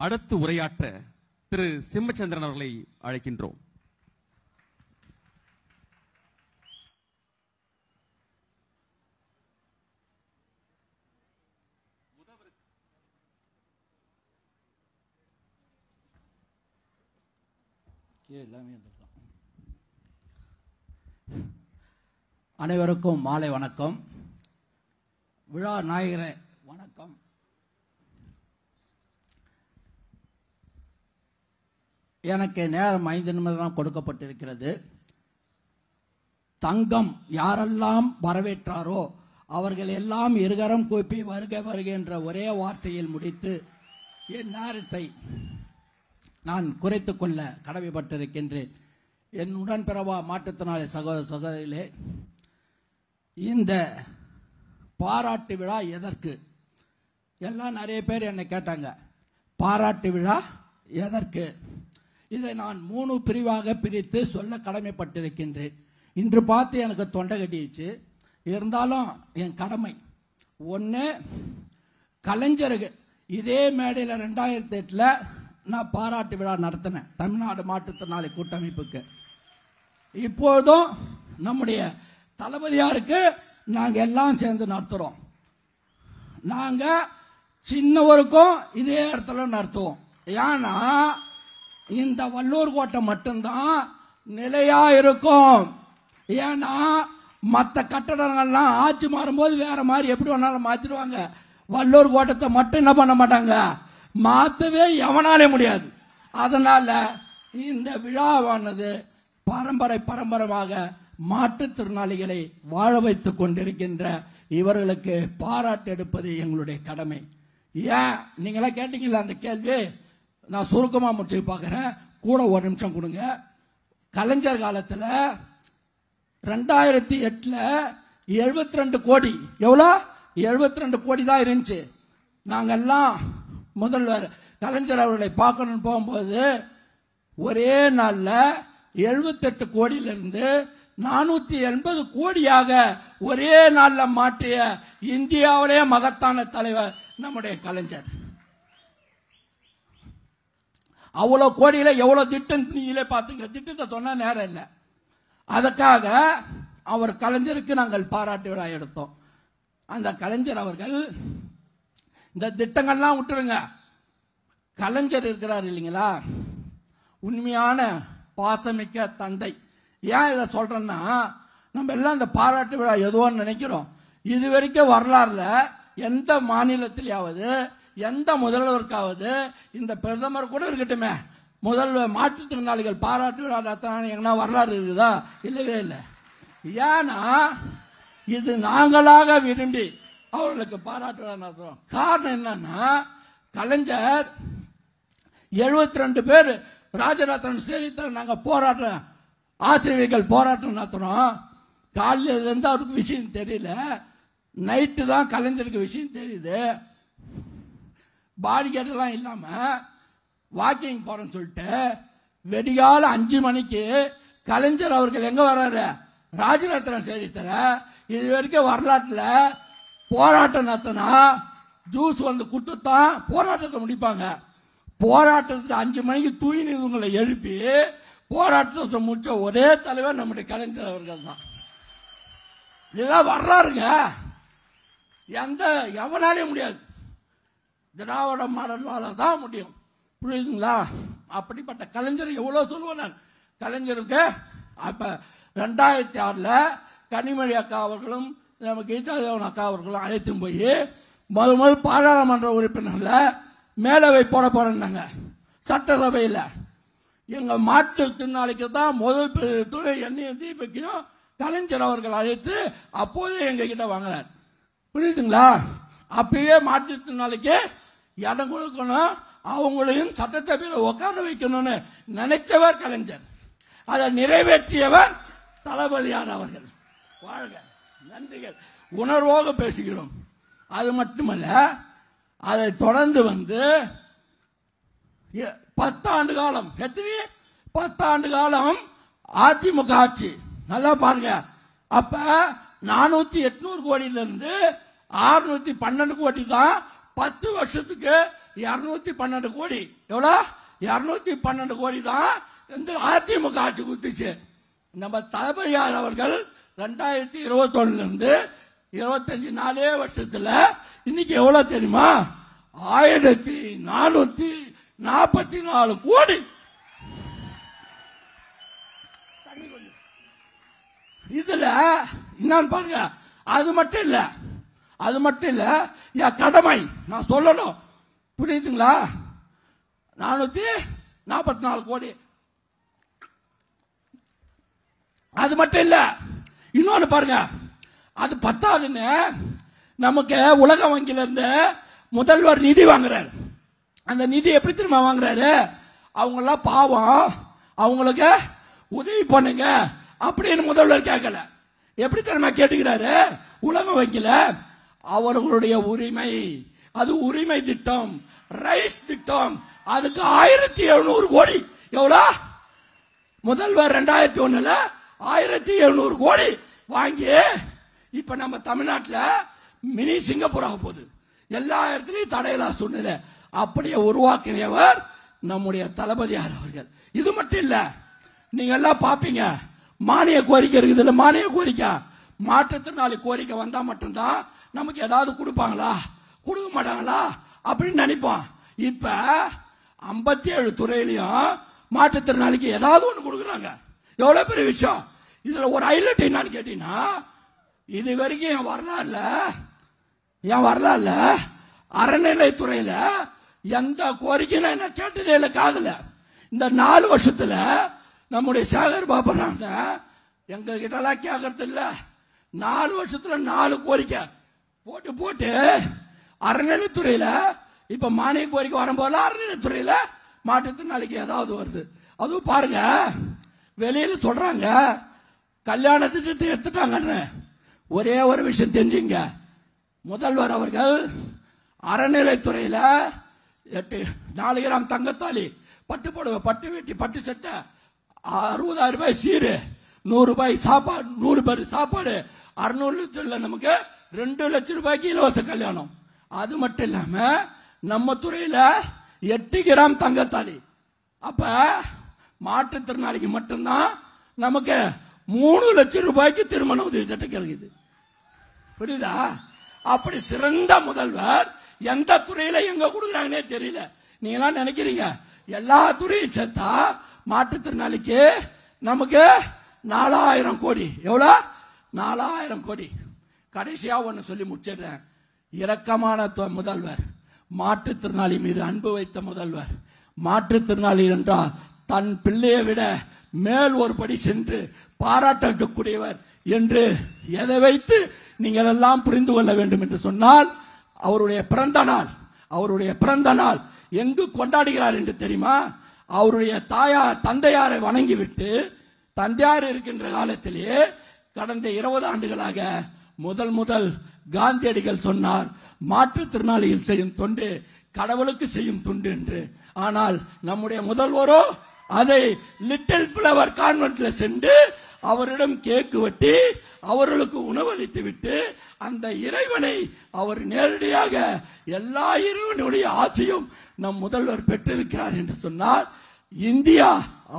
அடுத்து உரையாற்ற திரு சிம்மச்சந்திரன் அவர்களை அழைக்கின்றோம். அனைவருக்கும் மாலை வணக்கம். விழா நாயகரே வணக்கம். எனக்கு நேரம் 5 நிமிடம் கொடுக்கப்பட்டிருக்கிறது. தங்கம் யாரெல்லாம் வரவேற்றாரோ அவர்கள் எல்லாம் இருகரம் கூப்பி வருக வருக என்ற ஒரே வார்த்தையில் முடித்து என் நேரத்தை நான் குறைத்துக் கொள்ள கடமைப்பட்டிருக்கின்றேன். என் உடன்பிறவா மாற்றுத்திறனாளி சகோதர சகோதரிகளே, இந்த பாராட்டு விழா எதற்கு? எல்லாம் நிறைய பேர் என்னை கேட்டாங்க, பாராட்டு விழா எதற்கு? இதை நான் 3 பிரிவாக பிரித்து சொல்ல கடமைப்பட்டிருக்கின்றேன். இன்று பார்த்து எனக்கு தொண்டை கட்டிடுச்சு, இருந்தாலும் என் கடமை. ஒன்று, கலைஞருக்கு இதே மேடையில் 2008 நான் பாராட்டு விழா நடத்தினேன் தமிழ்நாடு மாற்றுத்திறனாளி கூட்டமைப்புக்கு. இப்பொழுதும் நம்முடைய தளபதியாருக்கு நாங்க எல்லாம் சேர்ந்து நடத்துறோம். நாங்க சின்னவருக்கும் இதே இடத்துல நடத்துவோம். ஏன்னா இந்த வல்லூர் கோட்டை மட்டும்தான் நிலையா இருக்கும். ஏன்னா மற்ற கட்டடங்கள்லாம் ஆட்சி மாறும்போது வேற மாதிரி எப்படி வேணாலும் மாத்திடுவாங்க. வல்லூர் கோட்டத்தை மட்டும் என்ன பண்ண மாட்டாங்க, மாத்தவே எவனாலே முடியாது. அதனால இந்த விழாவானது பரம்பரையாக மாற்றுத்திறனாளிகளை வாழ வைத்துக் கொண்டிருக்கின்ற இவர்களுக்கு பாராட்டு எடுப்பது எங்களுடைய கடமை. ஏன் நீங்களா கேட்டீங்களா அந்த கேள்வி? நான் சுருக்கமா முடிச்சு பார்க்கிறேன், கூட 1 நிமிஷம் கொடுங்க. கலைஞர் காலத்தில் 2008 72 கோடி, எவ்வளோ 72 கோடி தான் இருந்துச்சு. நாங்கெல்லாம் முதல்வர் கலைஞர் அவர்களை பார்க்கணும்னு போகும்போது ஒரே நாள்ல 78 கோடியிலிருந்து 480 கோடியாக ஒரே நாள்ல மாற்றிய இந்தியாவிலே மகத்தான தலைவர் நம்முடைய கலைஞர். அவ்வளவு கோடியில எவ்வளவு திட்டம் நீங்களே பாத்துங்க. திட்டத்தை சொன்னா நேரம் இல்லை. அதுக்காக அவர் கலைஞருக்கு நாங்கள் பாராட்டு விழா எடுத்தோம். அந்த கலைஞர் அவர்கள் இந்த திட்டங்கள்லாம் விட்டுருங்க, கலைஞர் இருக்கிறார் இல்லைங்களா, உண்மையான பாசமிக்க தந்தை. ஏன் இதை சொல்றேன்னா, நம்ம எல்லாம் இந்த பாராட்டு விழா எதுவோன்னு நினைக்கிறோம். இது வரைக்கும் வரலாறுல எந்த மாநிலத்திலேயாவது எந்த முதல்வருக்காவது, இந்த பிரதமர் கூட இருக்கட்டுமே, முதல்வர் மாற்றுத்திறனாளிகள் பாராட்டு விழா எங்கன்னா வரலாறு இருக்குதா? இல்லவே இல்லை. ஏன்னா இது நாங்களாக விரும்பி அவர்களுக்கு பாராட்டு விழா நடத்துறோம். காரணம் என்னன்னா, கலைஞர் 72 பேர் ராஜரத்னம் ஸ்டேடியத்தில் நாங்க போராட்டம், ஆசிரியர்கள் போராட்டம் நடத்துறோம். காலையில இருந்து அவருக்கு விஷயம் தெரியல, நைட்டு தான் கலைஞருக்கு விஷயம் தெரியுது. பாடிகேட் எல்லாம் இல்லாம வாக்கிங் போறேன்னு சொல்லிட்டு வெடிகால 5 மணிக்கு கலைஞர் அவர்கள் எங்க வர்றாரு? ராஜரத்னம் ஸ்டேடியத்தில். இது வரைக்கும் வரலாற்றுல போராட்டம் நடத்தினா ஜூஸ் வந்து குடுத்துத்தான் போராட்டத்தை முடிப்பாங்க. போராட்டத்துக்கு 5 மணிக்கு தூய்மைகளை எழுப்பி போராட்டத்தை முடிச்ச ஒரே தலைவர் நம்முடைய கலைஞர் அவர்கள் தான். இதெல்லாம் வரலாறுங்க, எவனாலே முடியாது. திராவிட மாடலால தான் முடியும். புரியுதுங்களா? அப்படிப்பட்ட கலைஞர் எவ்வளவு சொல்லுவேன். கலைஞருக்கு அப்ப 2006 கனிமொழி அக்கா அவர்களும் கீதாதேவன் அக்கா அவர்களும் அழைத்து போய் முதல் பாராளுமன்ற உறுப்பினர்ல மேலவை போட போறாங்க சட்டசபையில். எங்க மாற்றுத்திறனாளிக்கு தான் முதல் துறை எண்ணெய் தீபத்தையும் கலைஞர் அவர்கள் அழைத்து அப்போதே எங்க கிட்ட வாங்கினார். புரியுதுங்களா? அப்பயே மாற்றுத்திறனாளிக்கு இடம் கொடுக்கணும், அவங்களையும் சட்டசபையில் உட்கார வைக்கணும்னு நினைச்சவர் கலைஞர். அதை நிறைவேற்றியவர் தளபதியார் அவர்கள். வாழ்க, நன்றிகள், உணர்வோக பேசுகிறோம். அது மட்டுமல்ல, அதை தொடர்ந்து வந்து 10 ஆண்டு காலம், எத்தனை 10 ஆண்டு காலம் அதிமுக ஆட்சி. நல்லா பாருங்க, அப்ப 400-800 கோடியிலிருந்து 612 கோடி தான். 10 வருஷத்துக்கு 212 கோடி. எவ்வளவு? 212 கோடி தான் இந்த அதிமுக ஆட்சி கொடுத்துச்சு. நம்ம தளபதியார் அவர்கள் 2021 இருந்து 25 4 வருஷத்துல இன்னைக்கு எவ்வளவு தெரியுமா? 1444 கோடி. இதுல என்னன்னு பாருங்க. அது மட்டும் இல்ல, என் கடமை நான் சொல்லணும். புரியுதுங்களா? 444 கோடி. அது மட்டும் இல்ல, இன்னொன்னு பாருங்க. அது பத்தாதுன்னு நமக்கு உலக வங்கியில இருந்து முதல்வர் நிதி வாங்குறாரு. அந்த நிதி எப்படி திரும்ப வாங்குறாரு? அவங்க எல்லாம் பாவம், அவங்களுக்கு உதவி பண்ணுங்க அப்படின்னு முதல்வர் கேட்கல. எப்படி திரும்ப கேட்டுக்கிறாரு? உலக வங்கியில அவர்களுடைய உரிமை, அது உரிமை திட்டம், ரைஸ் திட்டம், அதுக்கு 1700 கோடி. எவ்வளவு? முதல்வர் 2001 1700 கோடி வாங்கி இப்ப நம்ம தமிழ்நாட்டில் மினி சிங்கப்பூர் ஆக போகுது. எல்லா இடத்துலையும் தடையில்லா சூழ்நிலை அப்படியே உருவாக்கியவர் நம்முடைய தளபதியார் அவர்கள். இது மட்டும் இல்ல, நீங்க எல்லாம் பாப்பீங்க, மானிய கோரிக்கை இருக்குது இல்ல, மானிய கோரிக்கை, மாற்றுத்திறனாளி கோரிக்கை வந்தா மட்டும்தான் நமக்கு ஏதாவது கொடுப்பாங்களா, கொடுக்க மாட்டாங்களா அப்படின்னு நினைப்போம். இப்ப 57 துறையிலையும் மாற்றுத்திறனாளிக்கு ஏதாவது ஒண்ணு கொடுக்குறாங்க. எவ்வளவு பெரிய விஷயம். இதுல ஒரு ஹைலைட் என்னன்னு கேட்டீங்கன்னா, இது வரைக்கும் என் வரலாறுல அறநிலைத்துறையில எந்த கோரிக்கையும் என்ன கேட்டதே இல்லை காதல. இந்த 4 வருஷத்துல நம்முடைய சேகர் பாபு எங்க கிட்ட எல்லாம் கேட்கறது இல்ல. 4 வருஷத்துல 4 கோரிக்கை போட்டு அறநிலைத்துறையில இப்ப மானிய கோரிக்கை வரும்போது அறநிலைத்துறையில மாற்றுத்திறனாளிக்கு ஏதாவது வருது. அதுவும் பாருங்க, வெளியில சொல்றாங்க கல்யாண திட்டத்தை எடுத்துட்டாங்கன்னு. ஒரே ஒரு விஷயம் தெரிஞ்சுங்க, முதல்வர் அவர்கள் அறநிலைத்துறையில 4 கிராம் தங்கத்தாலி, பட்டு புடவை, பட்டு வேட்டி, பட்டு சட்டை, 60,000 ரூபாய் சீரு, 100 ரூபாய் சாப்பாடு, 100 பேர் சாப்பாடு, 600 லட்சம் நமக்கு 2 லட்சம் ரூபாய்க்கு இலவச கல்யாணம். அது மட்டும் இல்லாம நம்ம துறையில 8 கிராம் தங்கத்தாலி. அப்ப மாற்றுத்திறனாளிக்கு மட்டும்தான் நமக்கு 3 லட்சம் ரூபாய்க்கு திருமண உதவி திட்டம் கிடைக்குது. புரியுதா? அப்படி சிறந்த முதல்வர் எந்த துறையில எங்க கொடுக்குறாங்கன்னே தெரியல. நீங்க எல்லாம் நினைக்கிறீங்க எல்லா துறையும் சேர்த்தா மாற்றுத்திறனாளிக்கு நமக்கு 4000 கோடி. எவ்வளவு? 4000 கோடி. கடைசியா ஒன்னு சொல்லி முடிச்சிடுறேன். இரக்கமான முதல்வர், மாற்றுத்திறனாளி மீது அன்பு வைத்த முதல்வர். மாற்றுத்திறனாளி என்றால் தன் பிள்ளையை விட மேல் ஒரு படி சென்று பாராட்டக்கூடியவர் என்று எதை வைத்து நீங்கள் எல்லாம் புரிந்து கொள்ள வேண்டும் என்று சொன்னால், அவருடைய பிறந்த நாள் எங்கு கொண்டாடுகிறார் என்று தெரியுமா? அவருடைய தந்தையாரை வணங்கிவிட்டு தந்தையார் இருக்கின்ற காலத்திலே கடந்த 20 ஆண்டுகளாக முதல் காந்தியடிகள் சொன்னார், மாற்றுத்திறனாளிகள் செய்யும் தொண்டு கடவுளுக்கு செய்யும் தொண்டு என்று. ஆனால் நம்முடைய முதல்வரோ அதை லிட்டில் பிளவர் கான்வென்ட்ல சென்று அவரிடம் கேக்கு வெட்டி அவர்களுக்கு உணவளித்து விட்டு அந்த இறைவனை அவர் நேரடியாக எல்லா இறைவனுடைய ஆட்சியும் நம் முதல்வர் பெற்றிருக்கிறார் என்று சொன்னார். இந்தியா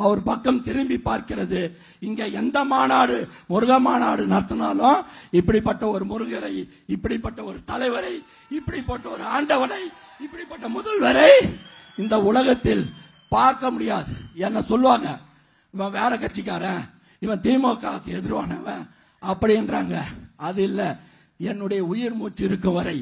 அவர் பக்கம் திரும்பி பார்க்கிறது. இங்க எந்த மாநாடு, முருக மாநாடு நடத்தினாலும் இப்படிப்பட்ட ஒரு முருகரை, இப்படிப்பட்ட ஒரு தலைவரை, இப்படிப்பட்ட ஒரு ஆண்டவனை, இப்படிப்பட்ட முதல்வரை இந்த உலகத்தில் பார்க்க முடியாது. என்ன சொல்லுவாங்க, இவன் வேற கட்சிக்காரன், இவன் திமுகவுக்கு எதிர்வானவன் அப்படின்றாங்க. அது இல்ல. என்னுடைய உயிர் மூச்சு இருக்கும் வரை,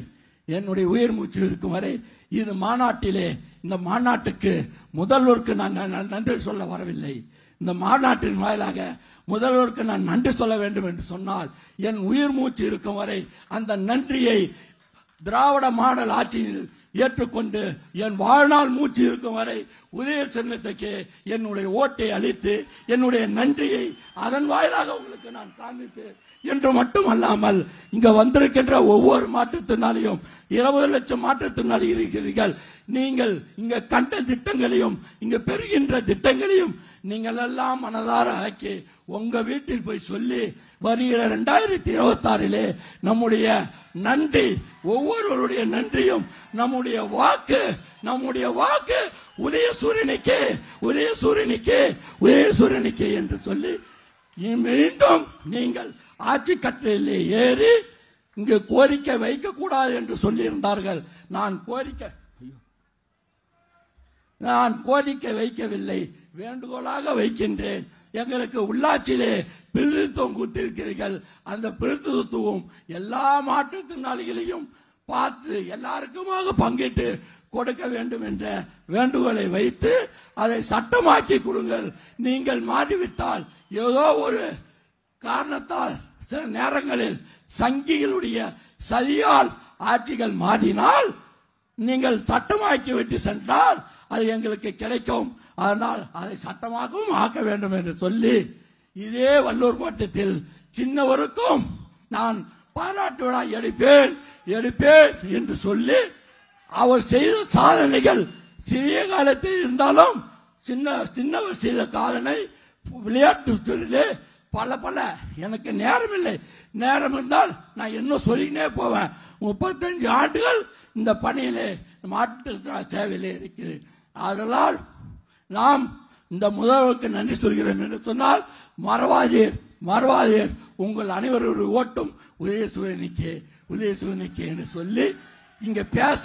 என்னுடைய உயிர் மூச்சு இருக்கும் வரை இது மாநாட்டிலே, இந்த மாநாட்டுக்கு முதல்வருக்கு நான் நன்றி சொல்ல வரவில்லை. இந்த மாநாட்டின் வாயிலாக முதல்வருக்கு நான் நன்றி சொல்ல வேண்டும் என்று சொன்னால் என் உயிர் மூச்சு இருக்கும் வரை அந்த நன்றியை திராவிட மாடல் ஆட்சியில் ஏற்றுக்கொண்டு என் வாழ்நாள் மூச்சு இருக்கும் வரை உதய சின்னத்துக்கு என்னுடைய ஓட்டை அளித்து என்னுடைய நன்றியை அதன் வாயிலாக உங்களுக்கு நான் காண்பிப்பேன் என்று மட்டுமல்லாமல் இங்க வந்திருக்கின்ற ஒவ்வொரு மாற்றுத்திறனாளியும் 20 லட்சம் மாற்றுத்திறனாளி இருக்கிறீர்கள். நீங்கள் இங்க கண்ட திட்டங்களையும் இங்க பெறுகின்ற திட்டங்களையும் நீங்கள் எல்லாம் மனதார ஆக்கி உங்க வீட்டில் போய் சொல்லி வருகிற 2026 நம்முடைய நன்றி, ஒவ்வொருவருடைய நன்றியும் நம்முடைய வாக்கு உதயசூரியனுக்கு உதயசூரியனுக்கு உதயசூரியனுக்கு என்று சொல்லி மீண்டும் நீங்கள் ஆட்சி கட்டளையிலே ஏறி இங்கு கோரிக்கை வைக்க கூடாது என்று சொல்லியிருந்தார்கள். நான் கோரிக்கை வைக்கவில்லை, வேண்டுகோளாக வைக்கின்றேன். எங்களுக்கு உள்ளாட்சியிலே பிரதிநிதித்துவம் கொடுத்திருக்கிறீர்கள். அந்த பிரதிநிதித்துவம் எல்லா மாற்றுத்திறனாளிகளையும் பார்த்து எல்லாருக்குமாக பங்கிட்டு கொடுக்க வேண்டும் என்ற வேண்டுகோளை வைத்து அதை சட்டமாக்கி கொடுங்கள். நீங்கள் மாறிவிட்டால் ஏதோ ஒரு காரணத்தால் சில நேரங்களில் சங்கிகளுடைய சதியால் ஆட்சிகள் மாறினால் நீங்கள் சட்டமாக்கி விட்டு சென்றால் அது எங்களுக்கு கிடைக்கும். அதனால் அதை சட்டமாகவும் ஆக்க வேண்டும் என்று சொல்லி இதே வல்லூர் கோட்டத்தில் சின்னவருக்கும் நான் பாராட்டு விழா எடுப்பேன் என்று சொல்லி அவர் செய்த சாதனைகள் சிறிய காலத்தில் இருந்தாலும் சின்னவர் செய்த சாதனை விளையாட்டு துறையிலே பல எனக்கு நேரம் இல்லை. நேரம் இருந்தால் நான் என்ன சொல்லினே போவேன். 35 ஆண்டுகள் இந்த பணியிலே மாற்றுத்திறனாளி சேவையிலே இருக்கிறேன். அதனால் நாம் இந்த முதல்வருக்கு நன்றி சொல்கிறோம் என்று சொன்னால் மறவாதீர் உங்கள் அனைவருடைய ஓட்டும் உதயசூரியனுக்கு என்று சொல்லி இங்க பேச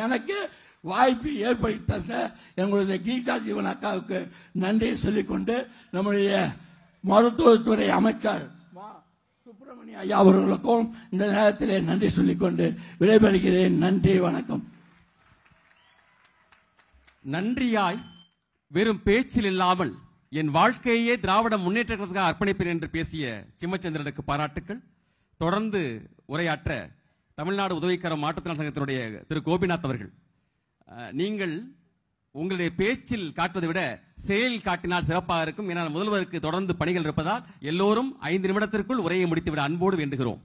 எனக்கு வாய்ப்பு ஏற்படுத்தி தந்த எங்களுடைய கீதா ஜீவன் அக்காவுக்கு நன்றியை சொல்லிக்கொண்டு நம்முடைய மருத்துவத்துறை அமைச்சர் சுப்பிரமணிய ஐயா அவர்களுக்கும் இந்த நேரத்திலே நன்றி சொல்லிக்கொண்டு விடைபெறுகிறேன். நன்றி, வணக்கம். நன்றியாய் வெறும் பேச்சில் இல்லாமல் என் வாழ்க்கையே திராவிட முன்னேற்றத்திற்காக அர்ப்பணிப்பேன் என்று பேசிய சிம்மச்சந்திரனுக்கு பாராட்டுக்கள். தொடர்ந்து உரையாற்ற தமிழ்நாடு உதவிக்கரம் மாற்றுத்திறனாளி சங்கத்தினுடைய திரு கோபிநாத் அவர்கள், நீங்கள் உங்களுடைய பேச்சில் காட்டுவதை விட செயலில் காட்டினால் சிறப்பாக இருக்கும். ஏன்னா முதல்வருக்கு தொடர்ந்து பணிகள் இருப்பதால் எல்லோரும் 5 நிமிடத்திற்குள் உரையை முடித்துவிட அன்போடு வேண்டுகிறோம்.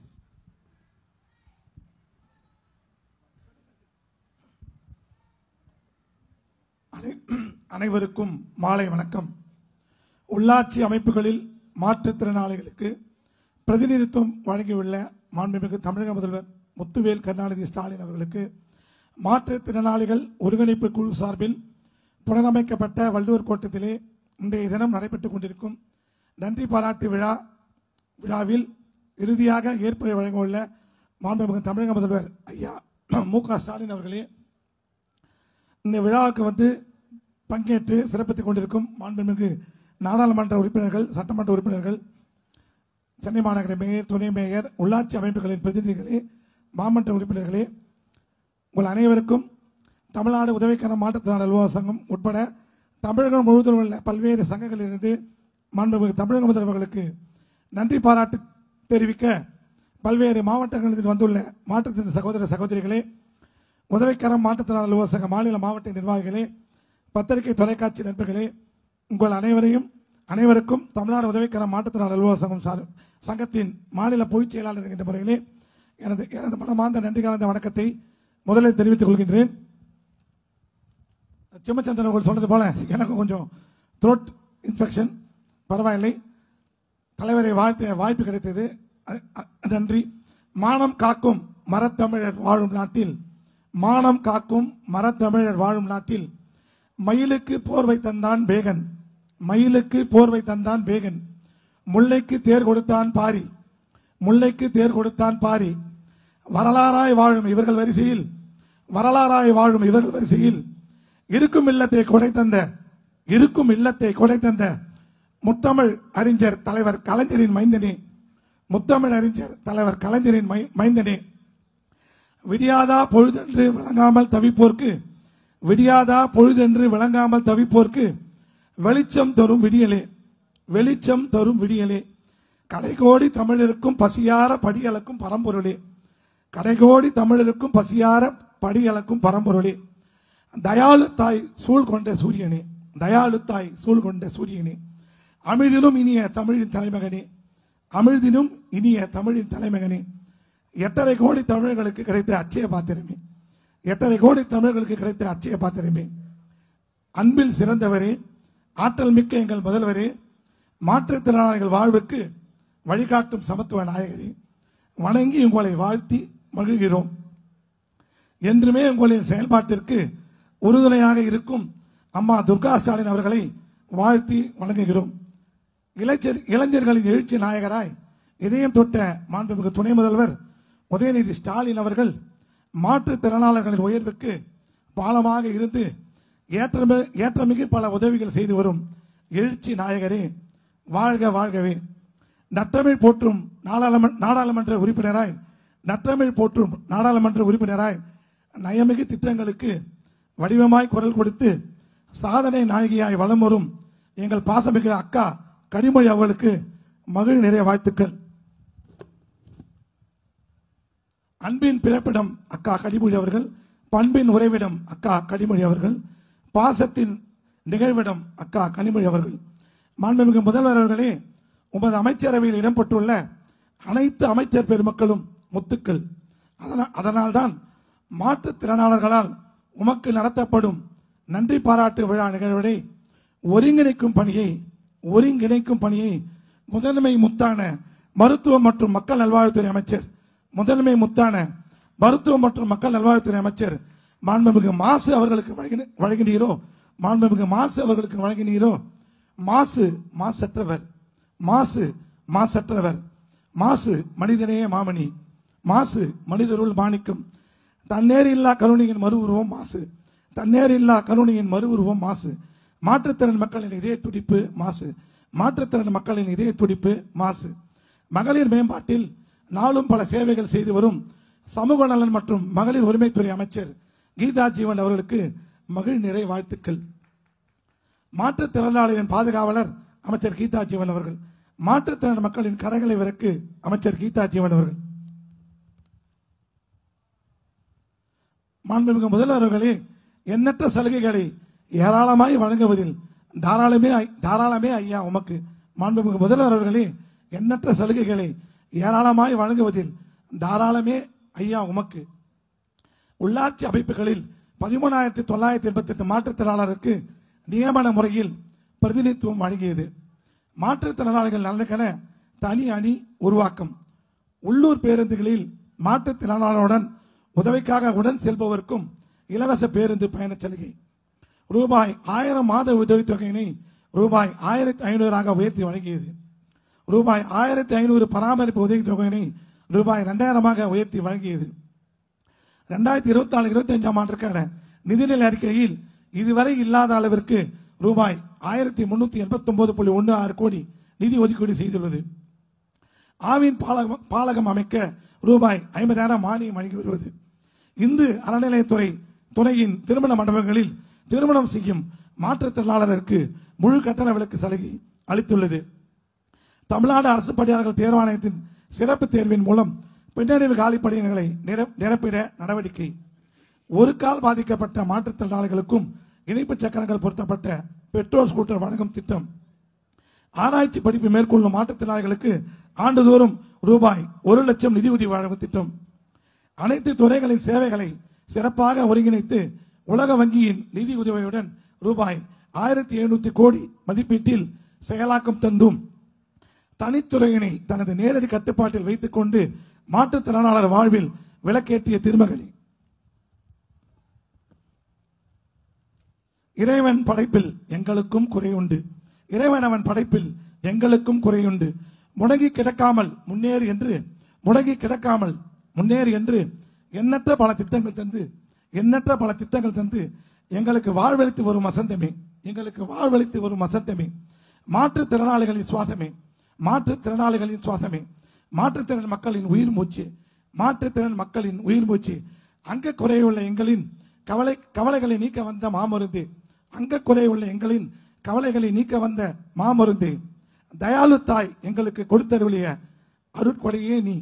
அனைவருக்கும் மாலை வணக்கம். உள்ளாட்சி அமைப்புகளில் மாற்றுத்திறனாளிகளுக்கு பிரதிநிதித்துவம் வழங்கியுள்ள மாண்புமிகு தமிழக முதல்வர் முத்துவேல் கருணாநிதி ஸ்டாலின் அவர்களுக்கு மாற்றுத்திறனாளிகள் ஒருங்கிணைப்பு குழு சார்பில் புனரமைக்கப்பட்ட வள்ளுவர் கோட்டத்திலே இன்றைய தினம் நடைபெற்றுக் கொண்டிருக்கும் நன்றி பாராட்டு விழாவில் இறுதியாக ஏற்புரை வழங்கவுள்ள மாண்புமிகு தமிழக முதல்வர் ஐயா மு.க. ஸ்டாலின் அவர்களே, இந்த விழாவுக்கு பங்கேற்று சிறப்பித்துக் கொண்டிருக்கும் மாண்புமிகு நாடாளுமன்ற உறுப்பினர்கள், சட்டமன்ற உறுப்பினர்கள், சென்னை மாநகர மேயர், துணை மேயர், உள்ளாட்சி அமைப்புகளின் பிரதிநிதிகளே, மாமன்ற உறுப்பினர்களே, உங்கள் அனைவருக்கும் தமிழ்நாடு உதவிக்கர மாற்றுத்திறனாளி அலுவலக சங்கம் உட்பட தமிழகம் முழுவதும் உள்ள பல்வேறு சங்கங்களிலிருந்து மாண்புமிகு தமிழக முதல்வர்களுக்கு நன்றி பாராட்டு தெரிவிக்க பல்வேறு மாவட்டங்களில் வந்துள்ள மாற்றுத்திறனாளி சகோதர சகோதரிகளே, உதவிக்கரம் மாற்றுத்திறனாளி அலுவலக சங்க மாநில மாவட்ட நிர்வாகிகளே, பத்திரிகை தொலைக்காட்சி நண்பர்களே, உங்கள் அனைவருக்கும் தமிழ்நாடு உதவிக்கர மாற்றுத்திறனாளி அலுவலக சங்கத்தின் மாநில பொதுச் செயலாளர் என்ற முறையிலே எனது மனமார்ந்த நன்றி கலந்த வணக்கத்தை முதலில் தெரிவித்துக் கொள்கின்றேன். சிம்மச்சந்திரன் அவர்கள் சொன்னது போல எனக்கு கொஞ்சம் த்ரோட் இன்ஃபெக்ஷன், பரவாயில்லை. தலைவரை வாழ்த்த வாய்ப்பு கிடைத்தது, நன்றி. மானம் காக்கும் மரத்தமிழர் வாழும் நாட்டில், மானம் காக்கும் மரத்தமிழர் வாழும் நாட்டில் மயிலுக்கு போர்வை தந்தான் பேகன், மயிலுக்கு போர்வை தந்தான் பேகன், முல்லைக்கு தேர் கொடுத்தான் பாரி, முல்லைக்கு தேர் கொடுத்தான் பாரி. வரலாறாய் வாழும் இவர்கள் வரிசையில், வரலாறாய் வாழும் இவர்கள் வரிசையில் இருக்கும் இல்லத்தை கொடை தந்த முத்தமிழ் அறிஞர் தலைவர் கலைஞரின் மைந்தனே, முத்தமிழ் அறிஞர் தலைவர் கலைஞரின் மைந்தனே. விடியாதா பொழுதென்று விளங்காமல் தவிப்போர்க்கு, விடியாதா பொழுதென்று விளங்காமல் தவிப்போர்க்கு வெளிச்சம் தரும் விடியலே, வெளிச்சம் தரும் விடியலே. கடைகோடி தமிழருக்கும் பசியார படியளக்கும் பரம்பொருளே, கடைகோடி தமிழருக்கும் பசியார படியளக்கும் பரம்பொருளே. தயாளு தாய் சூழ் கொண்ட சூரியனே, தயாளு தாய் சூழ் கொண்ட சூரியனே. அமிழ்தினும் இனிய தமிழின் தலைமகனே, அமிழ்தினும் இனிய தமிழின் தலைமகனே. 8.5 கோடி தமிழர்களுக்கு கிடைத்த அட்சய பாத்திரமே, 8.5 கோடி தமிழர்களுக்கு கிடைத்த அட்சய பாத்திரமே. அன்பில் சிறந்தவரே, ஆற்றல் மிக்க எங்கள் முதல்வரே, மாற்றுத்திறனாளிகள் வாழ்வுக்கு வழிகாட்டும் சமத்துவ நாயகரே, வணங்கி உங்களை வாழ்த்தி மகிழ்கிறோம். என்றுமே உங்களின் செயல்பாட்டிற்கு உறுதுணையாக இருக்கும் அம்மா துர்கா ஸ்டாலின் அவர்களை வாழ்த்தி வணங்குகிறோம். இளைஞர்களின் எழுச்சி நாயகராய் இதயம் தொட்ட மாண்புமிகு துணை முதல்வர் உதயநிதி ஸ்டாலின் அவர்கள் மாற்றுத்திறனாளர்களின் உயர்வுக்கு பாலமாக இருந்து ஏற்றமிகு பல உதவிகள் செய்து வரும் எழுச்சி நாயகரே, வாழ்க வாழ்கவே. நற்றமிழ் போற்றும் நாடாளுமன்ற உறுப்பினராய், நற்றமிழ் போற்றும் நாடாளுமன்ற உறுப்பினராய் நயமிகு திட்டங்களுக்கு வடிவமாய் குரல் கொடுத்து சாதனை நாயகியாய் வலம் வரும் எங்கள் பாசமிகு அக்கா கனிமொழி அவர்களுக்கு மகிழ் நிறைய வாழ்த்துக்கள். அன்பின் பிறப்பிடம் அக்கா கனிமொழி அவர்கள், பண்பின் உறைவிடம் அக்கா கனிமொழி அவர்கள், பாசத்தின் நிகழ்விடம் அக்கா கனிமொழி அவர்கள். மாண்புமிகு முதல்வர் அவர்களே, உமது அமைச்சரவையில் இடம்பெற்றுள்ள அனைத்து அமைச்சர் பெருமக்களும் முத்துக்கள். அதனால்தான் மாற்றுத்திறனாளர்களால் உமக்கு நடத்தப்படும் நன்றி பாராட்டு விழா நிகழ்வுகளை ஒருங்கிணைக்கும் பணியை முதன்மை முத்தான மருத்துவம் மற்றும் மக்கள் நல்வாழ்வுத்துறை அமைச்சர், முதன்மை முத்தான மருத்துவம் மற்றும் மக்கள் நல்வாழ்வுத்துறை அமைச்சர் மாண்புமிகு மாசு அவர்களுக்கு வழங்கினீரோ, மாண்புமிகு மாசு அவர்களுக்கு வழங்கினீரோ. மாசற்றவர், மாசு மனிதனே மாமணி, மாசு மனிதருள் மாணிக்கம். தன்னேரில்லா கருணையின் மறுவுருவம் மாசு, தன்னேரில்லா கருணையின் மறுவுருவம் மாசு. மாற்றுத்திறன் மக்களின் இதய துடிப்பு மாசு, மாற்றுத்திறன் மக்களின் இதய துடிப்பு மாசு. மகளிர் மேம்பாட்டில் நாளும் பல சேவைகள் செய்து வரும் சமூக நலன் மற்றும் மகளிர் உரிமைத்துறை அமைச்சர் கீதா ஜீவன் அவர்களுக்கு மகிழ் நிறை வாழ்த்துக்கள். மாற்றுத்திறனாளிகளின் பாதுகாவலர் அமைச்சர் கீதா ஜீவன் அவர்கள், மாற்றுத்திறன் மக்களின் கடைகளை விலக்கு அமைச்சர் கீதா ஜீவன் அவர்கள். மாண்புமிகு முதல்வர்களே, எண்ணற்ற சலுகைகளை ஏராளமாய் வழங்குவதில் தாராளமே ஐயா உமக்கு. மாண்புமிகு முதல்வர் அவர்களே, எண்ணற்ற சலுகைகளை ஏராளமாய் வழங்குவதில் தாராளமே ஐயா உமக்கு. உள்ளாட்சி அமைப்புகளில் 13,988 மாற்றுத்திறனாளருக்கு நியமன முறையில் பிரதிநிதித்துவம் வழங்கியது. மாற்றுத்திறனாளிகள் நலனுக்கென தனி அணி உருவாக்கம். உள்ளூர் பேருந்துகளில் மாற்றுத்திறனாளருடன் உதவிக்காக உடன் செல்பவருக்கும் இலவச பேருந்து பயண சலுகை. ரூபாய் 1000 மாத உதவித்தொகையினை ரூபாய் 1500 உயர்த்தி வழங்கியது. ரூபாய் 1500 பராமரிப்பு உதவித்தொகையினை ரூபாய் 2000 உயர்த்தி வழங்கியது. 2024-25 ஆண்டிற்கான நிதிநிலை அறிக்கையில் இதுவரை இல்லாத அளவிற்கு ரூபாய் 1389.16 கோடி நிதி ஒதுக்கீடு செய்துள்ளது. ஆவின் பாலகம் அமைக்க ரூபாய் 50,000 மானியம் வழங்கி வருவது. இந்து அறநிலையத்துறை துறையின் திருமண மண்டபங்களில் திருமணம் செய்யும் மாற்றுத்திறனாளருக்கு முழு கட்டண விலக்கு சலுகை அளித்துள்ளது. தமிழ்நாடு அரசு பணியாளர்கள் தேர்வாணையத்தின் சிறப்பு தேர்வின் மூலம் பின்னடைவு காலிப்பணியிடங்களை நிரப்பிட நடவடிக்கை. ஒரு கால் பாதிக்கப்பட்ட மாற்றுத்திறனாளிகளுக்கும் இணைப்பு சக்கரங்கள் பொருத்தப்பட்ட பெட்ரோல் ஸ்கூட்டர் வழங்கும் திட்டம், ஆராய்ச்சி படிப்பு மேற்கொள்ளும் மாற்றுத்திறனாளிகளுக்கு ஆண்டுதோறும் ரூபாய் 1 லட்சம் நிதியுதவி வழங்கும் திட்டம், அனைத்து துறைகளின் சேவைகளை சிறப்பாக ஒருங்கிணைத்து உலக வங்கியின் நிதி உதவியுடன் ரூபாய் 1700 கோடி மதிப்பீட்டில் செயலாக்கம் தந்தும் தனித்துறையினை தனது நேரடி கட்டுப்பாட்டில் வைத்துக் கொண்டு மாற்றுத்திறனாளர் வாழ்வில் விளக்கேற்றிய திருமகளி. இறைவன் படைப்பில் எங்களுக்கும் குறையுண்டு, இறைவன் அவன் படைப்பில் எங்களுக்கும் குறையுண்டு, முடங்கி கிடக்காமல் முன்னேறு என்று, முடங்கி கிடக்காமல் முன்னேறு என்று எண்ணற்ற பல திட்டங்கள் தந்து எங்களுக்கு வாழ்வளித்து வரும் வசந்தமே, எங்களுக்கு வாழ்வளித்து வரும் வசந்தமே, மாற்றுத்திறனாளிகளின் சுவாசமே, மாற்றுத்திறனாளிகளின் சுவாசமே, மாற்றுத்திறன் மக்களின் உயிர் மூச்சு, மாற்றுத்திறன் மக்களின் உயிர் மூச்சு, அங்க குறையுள்ள எங்களின் கவலைகளை நீக்க வந்த மாமருந்து, அங்க குறையுள்ள எங்களின் கவலைகளை நீக்க வந்த மாமருந்து, தயாளு தாய் எங்களுக்கு கொடுத்தருளிய அருட்கொடையே நீ,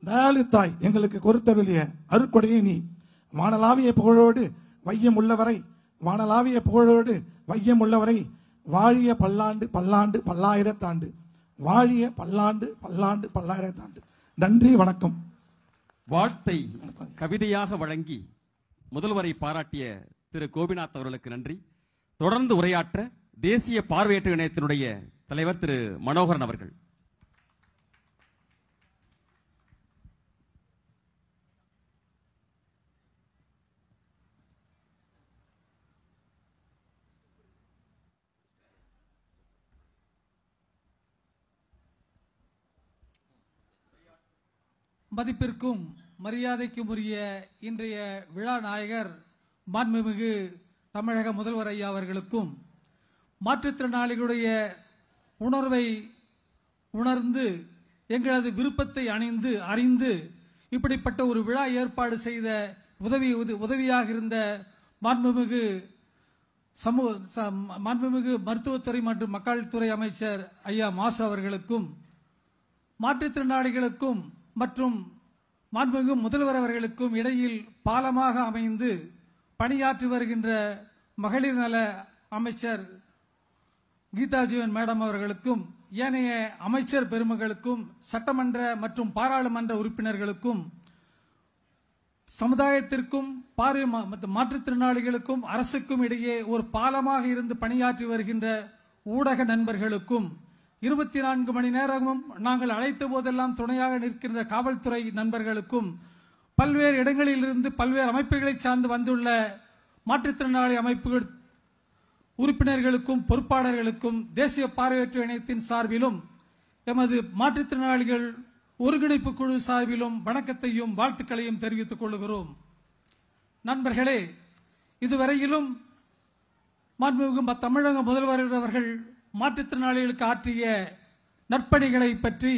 தயாளு தாய் எங்களுக்கு கொடுத்தருளிய அருட்கொடையே நீ, வானலாவிய புகழோடு வையம் உள்ளவரை, வானலாவிய புகழோடு வையம் உள்ளவரை, வாழிய பல்லாண்டு பல்லாண்டு பல்லாயிரத்தாண்டு, வாழிய பல்லாண்டு பல்லாண்டு பல்லாயிரத்தாண்டு. நன்றி, வணக்கம். வாழ்த்தை கவிதையாக வழங்கி முதல்வரை பாராட்டிய திரு கோபிநாத் அவர்களுக்கு நன்றி. தொடர்ந்து உரையாற்ற தேசிய பார்வையற்ற இணையத்தினுடைய தலைவர் திரு மனோகரன் அவர்கள். மதிப்பிற்கும் மரியாதைக்கும் உரிய இன்றைய விழா நாயகர் மாண்புமிகு தமிழக முதல்வர் ஐயா அவர்களுக்கும், மாற்றுத்திறனாளிகளுடைய உணர்வை உணர்ந்து எங்களது விருப்பத்தை அறிந்து இப்படிப்பட்ட ஒரு விழா ஏற்பாடு செய்த உதவியாக இருந்த மாண்புமிகு மருத்துவத்துறை மற்றும் மக்கள் துறை அமைச்சர் ஐயா மாசு அவர்களுக்கும், மாற்றுத்திறனாளிகளுக்கும் மற்றும் மாண்புமிகு முதல்வர் அவர்களுக்கும் இடையில் பாலமாக அமைந்து பணியாற்றி வருகின்ற மகளிர் நல அமைச்சர் கீதா ஜீவன் மேடம் அவர்களுக்கும், ஏனைய அமைச்சர் பெருமக்களுக்கும், சட்டமன்ற மற்றும் பாராளுமன்ற உறுப்பினர்களுக்கும், சமுதாயத்திற்கும் மாற்றுத்திறனாளிகளுக்கும் அரசுக்கும் இடையே ஒரு பாலமாக இருந்து பணியாற்றி வருகின்ற ஊடக நண்பர்களுக்கும், 24 மணி நேரமும் நாங்கள் அழைத்த போதெல்லாம் துணையாக நிற்கின்ற காவல்துறை நண்பர்களுக்கும், பல்வேறு இடங்களிலிருந்து பல்வேறு அமைப்புகளை சார்ந்து வந்துள்ள மாற்றுத்திறனாளி அமைப்புகள் உறுப்பினர்களுக்கும் பொறுப்பாளர்களுக்கும் தேசிய பார்வையற்ற இணையத்தின் சார்பிலும் எமது மாற்றுத்திறனாளிகள் ஒருங்கிணைப்பு குழு சார்பிலும் வணக்கத்தையும் வாழ்த்துக்களையும் தெரிவித்துக் கொள்கிறோம். நண்பர்களே, இதுவரையிலும் மாண்புமிகு தமிழக முதல்வர் அவர்கள் மாற்றுத்திறனாளிகளுக்கு ஆற்றிய நற்பணிகளை பற்றி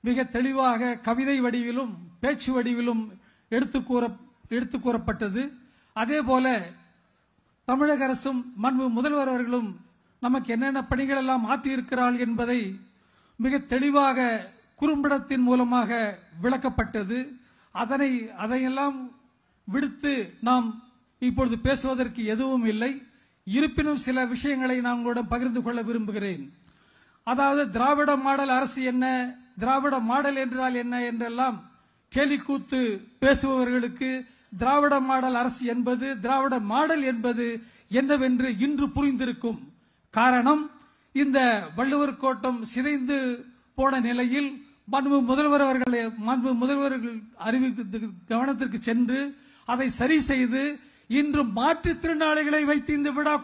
மிக தெளிவாக கவிதை வடிவிலும் பேச்சு வடிவிலும் எடுத்து கூறப்பட்டது. அதேபோல தமிழக அரசும் மாண்புமிகு முதல்வர் அவர்களும் நமக்கு என்னென்ன பணிகள் எல்லாம் ஆற்றியிருக்கிறார்கள் என்பதை மிக தெளிவாக குறும்படத்தின் மூலமாக விளக்கப்பட்டது. அதையெல்லாம் விடுத்து நாம் இப்பொழுது பேசுவதற்கு எதுவும் இல்லை. இருப்பினும் சில விஷயங்களை நான் உங்களிடம் பகிர்ந்து கொள்ள விரும்புகிறேன். அதாவது திராவிட மாடல் அரசு என்ன, திராவிட மாடல் என்றால் என்ன என்றெல்லாம் கேலிக்கூத்து பேசுபவர்களுக்கு திராவிட மாடல் அரசு என்பது, திராவிட மாடல் என்பது என்னவென்று இன்று புரிந்திருக்கும். காரணம், இந்த வள்ளுவர் கோட்டம் சிதைந்து போன நிலையில் மாண்புமிகு முதல்வர்கள் கவனத்திற்கு சென்று அதை சரி செய்து இன்று மாற்றுத்திறனாளிகளை வைத்து இந்த விழா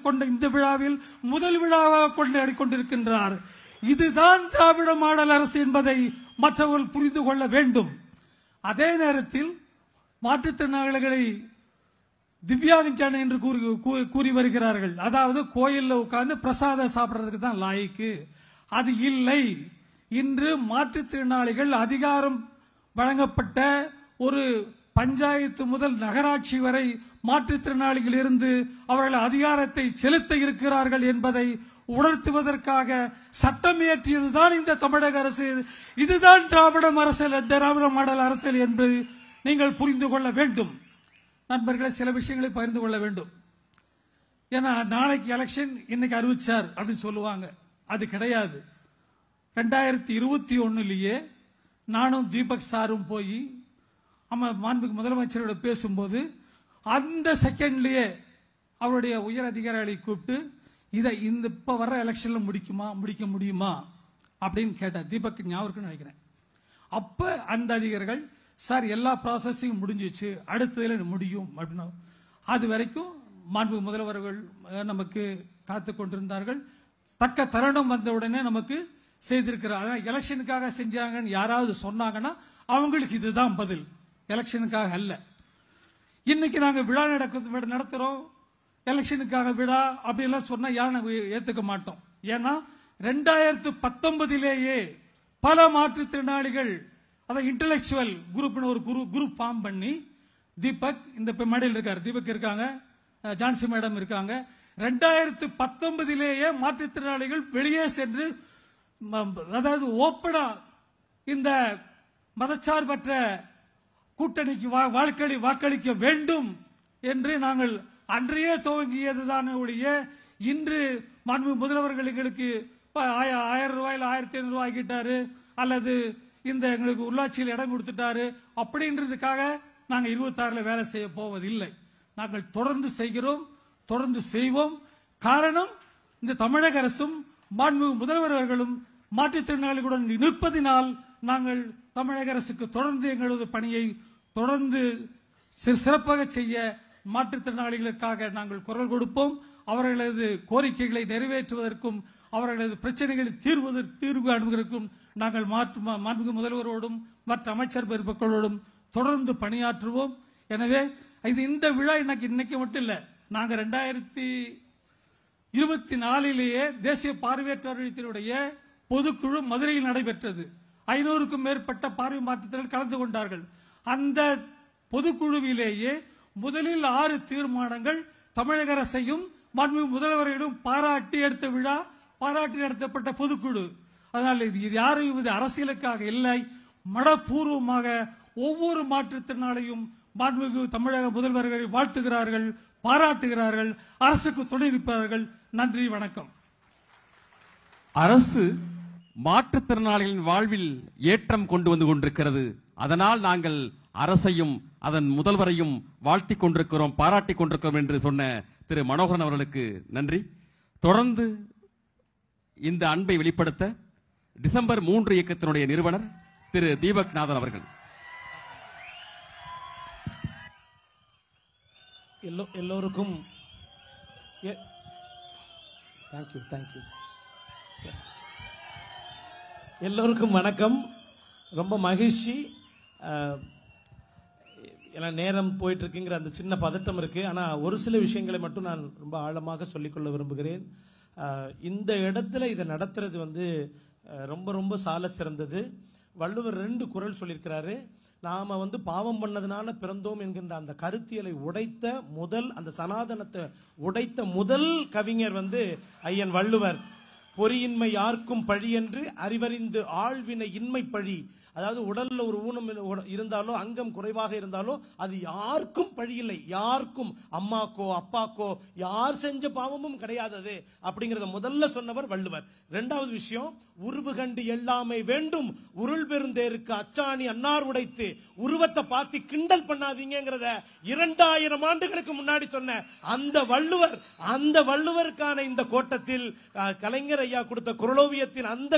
கொண்ட இந்த விழாவில் முதல் விழாவாக கொண்டாடி கொண்டிருக்கின்றார். இதுதான் திராவிட மாடல் அரசு என்பதை மற்றவர்கள் புரிந்து கொள்ள வேண்டும். அதே நேரத்தில் மாற்றுத்திறனாளிகளை திவ்யாங்கஜன என்று கூறி வருகிறார்கள். அதாவது கோயிலில் உட்கார்ந்து பிரசாதம் சாப்பிடுறதுக்கு தான் லாய்க்கு. அது இல்லை. இன்று மாற்றுத்திறனாளிகள் அதிகாரம் வழங்கப்பட்ட ஒரு பஞ்சாயத்து முதல் நகராட்சி வரை மாற்றுத்திறனாளிகள் இருந்து அவர்கள் அதிகாரத்தை செலுத்த இருக்கிறார்கள் என்பதை உணர்த்துவதற்காக சட்டம் இயற்றியதுதான் இந்த தமிழக அரசு. இதுதான் திராவிட மாடல் அரசியல் என்று நீங்கள் புரிந்து கொள்ள வேண்டும். நண்பர்களே, சில விஷயங்களை பகிர்ந்து கொள்ள வேண்டும். ஏன்னா நாளைக்கு எலெக்ஷன் இன்னைக்கு அறிவிச்சார் அப்படின்னு சொல்லுவாங்க. அது கிடையாது. 2021 நானும் தீபக் சாரும் போய் மாண்புமிகு முதலமைச்சரோட பேசும்போது அந்த செகண்ட்லயே அவருடைய உயர் அதிகாரிகளை கூப்பிட்டு இதை இப்ப வர்ற எலெக்ஷன்ல முடிக்க முடியுமா அப்படின்னு கேட்டார். தீபக் ஞாபகம் நினைக்கிறேன். அப்ப அந்த அதிகாரிகள் சார் எல்லா ப்ராசஸிங் முடிஞ்சிச்சு, அடுத்ததுல முடியும் அப்படின்னு. அது வரைக்கும் மாண்புமிகு முதல்வர்கள் நமக்கு காத்து கொண்டிருந்தார்கள். தக்க தருணம் வந்த உடனே நமக்கு செய்திருக்கிறார். எலெக்ஷனுக்காக செஞ்சாங்கன்னு யாராவது சொன்னாங்கன்னா அவங்களுக்கு இதுதான் பதில், எலெக்ஷனுக்காக அல்ல. இன்னைக்கு நாங்க விழா நடத்துறோம், எலெக்ஷனுக்காக விழா அப்படிலாம் சொன்னா யாரும் நாங்க ஏத்துக்க மாட்டோம். ஏன்னா 2019 பல மாற்றுத்திறனாளிகள் அதை இன்டெலெக்சுவல் குரூப்னு ஒரு குரூப் ஃபார்ம் பண்ணி தீபக் இந்த மேடையில் இருக்காரு, தீபக் இருக்காங்க, ஜான்சி மேடம் இருக்காங்க. 2019 மாற்றுத்திறனாளிகள் வெளியே சென்று அதாவது ஓப்பனா இந்த மதச்சார்பற்ற கூட்டணிக்கு வாக்களிக்க வேண்டும் என்று நாங்கள் அன்றையே துவங்கியதுதான் ஒழிய இன்று மாண்புமிகு முதல்வர்கள் எங்களுக்கு 1000 ரூபாயில் 1500 ரூபாய் ஆகிட்டாரு அல்லது இந்த எங்களுக்கு உள்ளாட்சியில் இடம் கொடுத்துட்டாரு அப்படின்றதுக்காக நாங்க 26 வேலை செய்ய போவதில்லை. நாங்கள் தொடர்ந்து செய்கிறோம், தொடர்ந்து செய்வோம். காரணம் இந்த தமிழக அரசும் மாண்புமிகு முதல்வர்களும் மாற்றுத்திறனாளிகளுடன் நிற்பதினால் நாங்கள் தமிழக அரசுக்கு தொடர்ந்து எங்களது பணியை தொடர்ந்து சிறப்பாக செய்ய மாற்றுத்திறனாளிகளுக்காக நாங்கள் குரல் கொடுப்போம். அவர்களது கோரிக்கைகளை நிறைவேற்றுவதற்கும் அவர்களது பிரச்சனைகளை தீர்வு காண்பதற்கும் நாங்கள் மாண்புமிகு முதல்வரோடும் மற்ற அமைச்சர் பெருமக்களோடும் தொடர்ந்து பணியாற்றுவோம். எனவே இந்த விழா இன்னைக்கு மட்டும் இல்ல, நாங்க 2024 தேசிய பார்வையற்றவர்களுடைய பொதுக்குழு மதுரையில் நடைபெற்றது. 500க்கும் மேற்பட்ட பார்வை மாற்றுத்திறனாளிகள் கலந்து கொண்டார்கள். அந்த பொதுக்குழுவிலேயே முதலில் 6 தீர்மானங்கள் தமிழக அரசையும் மாண்புமிகு முதல்வரையும் பாராட்டி எடுத்த விழா, பாராட்டி நடத்தப்பட்ட பொதுக்குழு. அதனால் இது யாரும் இது அரசியலுக்காக இல்லை, மனப்பூர்வமாக ஒவ்வொரு மாற்றுத்திறனாளியும் மாண்புமிகு தமிழக முதல்வர்களை வாழ்த்துகிறார்கள், பாராட்டுகிறார்கள், அரசுக்கு துணை நிற்பார்கள். நன்றி, வணக்கம். அரசு மாற்றுத்திறனாளிகளின் வாழ்வில் ஏற்றம் கொண்டு வந்து கொண்டிருக்கிறது. அதனால் நாங்கள் அரசையும் அதன் முதல்வரையும் வாழ்த்திக் கொண்டிருக்கிறோம், பாராட்டிக் கொண்டிருக்கிறோம் என்று சொன்ன திரு மனோகரன் அவர்களுக்கு நன்றி. தொடர்ந்து இந்த அன்பை வெளிப்படுத்த டிசம்பர் 3 இயக்கத்தினுடைய நிறுவனர் திரு தீபக் நாதன் அவர்கள். எல்லோருக்கும் தேங்க்யூ எல்லோருக்கும் வணக்கம். ரொம்ப மகிழ்ச்சி. நேரம் போயிட்டு இருக்குங்கிற அந்த சின்ன பதட்டம் இருக்கு. ஆனா ஒரு சில விஷயங்களை மட்டும் நான் ரொம்ப ஆழமாக சொல்லிக்கொள்ள விரும்புகிறேன். இந்த இடத்துல இதை நடத்துறது ரொம்ப ரொம்ப சால சிறந்தது. வள்ளுவர் 2 குறள் சொல்லியிருக்கிறாரு. நாம பாவம் பண்ணதுனால பிறந்தோம் என்கின்ற அந்த கருத்தியலை உடைத்த அந்த சனாதனத்தை உடைத்த முதல் கவிஞர் ஐயன் வள்ளுவர். பொறியின்மை யாருக்கும் பழி என்று அறிவறிந்து ஆழ்வினை இன்மை பழி. அதாவது உடல்ல ஒரு ஊனம் இருந்தாலோ அங்கம் குறைவாக இருந்தாலோ அது யாருக்கும் பழி இல்லை, யாருக்கும் அம்மாக்கோ அப்பாக்கோ யார் செஞ்ச பாவமும் கிடையாது அப்படிங்கறத முதல்ல சொன்னவர் வள்ளுவர். 2வது விஷயம், உருவு கண்டு எல்லாமே வேண்டும் உருள் பெருந்தேருக்கு அச்சாணி அன்னார் உடைத்து உருவத்தை பார்த்து கிண்டல் பண்ணாதீங்கிறத 2000 ஆண்டுகளுக்கு முன்னாடி சொன்ன அந்த வள்ளுவருக்கான இந்த கோட்டத்தில் கலைஞர் ஐயா கொடுத்த குறளோவியத்தின் அந்த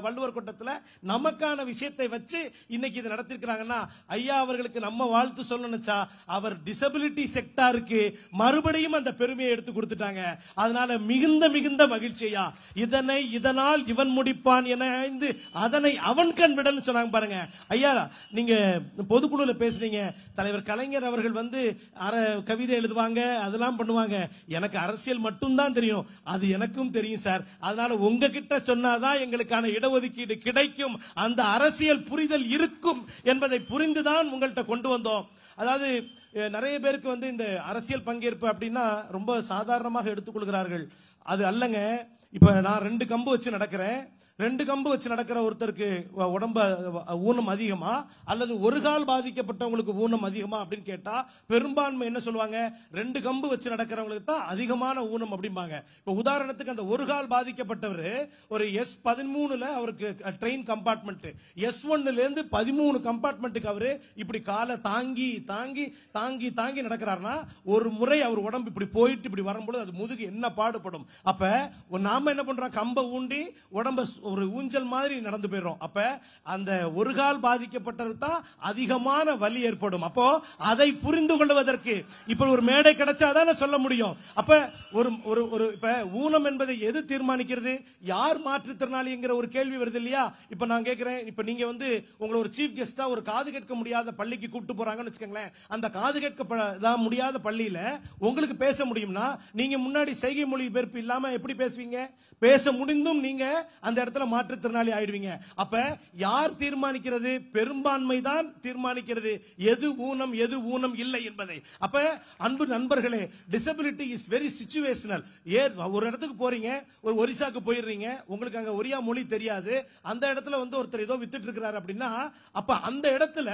வள்ளுவர் கோட்டத்தில் நமக்கான விஷயத்தை வச்சு இன்னைக்கு இது நடத்திருக்கிறாங்கன்னா ஐயா அவர்களுக்கு நம்ம வாழ்த்து சொல்லணும்ச்சா. அவர் டிசபிலிட்டி செக்டாருக்கு மறுபடியும் அந்த பெருமையை எடுத்து கொடுத்துட்டாங்க. அதனால மிகுந்த மிகுந்த மகிழ்ச்சியா இதனால் இவன் முடிப்பான் என அதனை அவன் கண் விடல் சொன்னாங்க பாருங்க. ஐயா நீங்க பொதுக்குழுல பேசுறீங்க, தலைவர் கலைஞர் அவர்கள் கவிதை எழுதுவாங்க, அதெல்லாம் பண்ணுவாங்க. எனக்கு அரசியல் மட்டும்தான் தெரியும், அது எனக்கும் தெரியும் சார். அதனால உங்ககிட்ட சொன்னாதான் எங்களுக்கான இடஒதுக்கீடு கிடைக்கும், அந்த அரசியல் புரிதல் இருக்கும் என்பதை புரிந்துதான் உங்கள்கிட்ட கொண்டு வந்தோம். அதாவது நிறைய பேருக்கு இந்த அரசியல் பங்கேற்பு அப்படின்னா ரொம்ப சாதாரணமாக எடுத்துக்கொள்கிறார்கள். அது அல்லங்க. இப்ப நான் 2 கம்பு வச்சு நடக்கிறேன். 2 கம்பு வச்சு நடக்கிற ஒருத்தருக்கு உடம்ப ஊனம் அதிகமா அல்லது ஒரு கால் பாதிக்கப்பட்டவங்களுக்கு ஊனம் அதிகமா அப்படின்னு கேட்டா பெரும்பான்மை என்ன சொல்லுவாங்க, 2 கம்பு வச்சு நடக்கிறவங்களுக்கு தான் அதிகமான ஊனம் அப்படிம்பாங்க. இப்ப உதாரணத்துக்கு அந்த ஒரு கால் பாதிக்கப்பட்டவர் ஒரு S13ல அவருக்கு ட்ரெயின் கம்பார்ட்மெண்ட், S1ல இருந்து 13 கம்பார்ட்மெண்ட்டுக்கு அவரு இப்படி காலை தாங்கி தாங்கி தாங்கி தாங்கி நடக்கிறாருன்னா ஒரு முறை அவர் உடம்பு இப்படி போயிட்டு இப்படி வரும்போது அது முதுகு என்ன பாடுபடும். அப்ப நாம என்ன பண்றோம், கம்ப ஊண்டி உடம்ப ஒரு ஊஞ்சல் மாதிரி நடந்து போயிடும். அப்ப அந்த ஒரு கால் பாதிக்கப்பட்டது தான் அதிகமான வலி ஏற்படும். அப்போ அதை புரிந்து கொள்வதற்கு இப்ப ஒரு மேடை கிடைச்சாதான் சொல்ல முடியும். அப்ப ஒரு இப்ப ஊனம் என்பதை எது தீர்மானிக்கிறது, யார் மாற்றுத்திறனாளிங்கிற ஒரு கேள்வி வருது இல்லையா. இப்ப நான் கேட்கிறேன், இப்ப நீங்க வந்து உங்களை ஒரு சீஃப் கெஸ்டா ஒரு காது கேட்க முடியாத பள்ளிக்கு கூட்டு போறாங்கன்னு வச்சுக்கோங்களேன். அந்த காது கேட்க முடியாத பள்ளியில உங்களுக்கு பேச முடியும்னா நீங்க முன்னாடி செய்கை மொழி பெயர்ப்பு இல்லாம எப்படி பேசுவீங்க? பேச முடிந்தும் நீங்க அந்த இடத்துல மாற்றுத்திறனாளி ஆயிடுவீங்க. அப்ப யார் தீர்மானிக்கிறது? பெரும்பான்மை தான் தீர்மானிக்கிறது எது ஊனம் எது ஊனம் இல்லை என்பதை. அப்ப அன்பு நண்பர்களே, டிசபிலிட்டி இஸ் வெரி சிச்சுவேஷனல். ஒரு இடத்துக்கு போறீங்க, ஒரு ஒரிசாக்கு போயிடுறீங்க, உங்களுக்கு அங்க ஒரியா மொழி தெரியாது, அந்த இடத்துல வந்து ஒருத்தர் ஏதோ வித்துட்டு இருக்கிறாரு அப்படின்னா அப்ப அந்த இடத்துல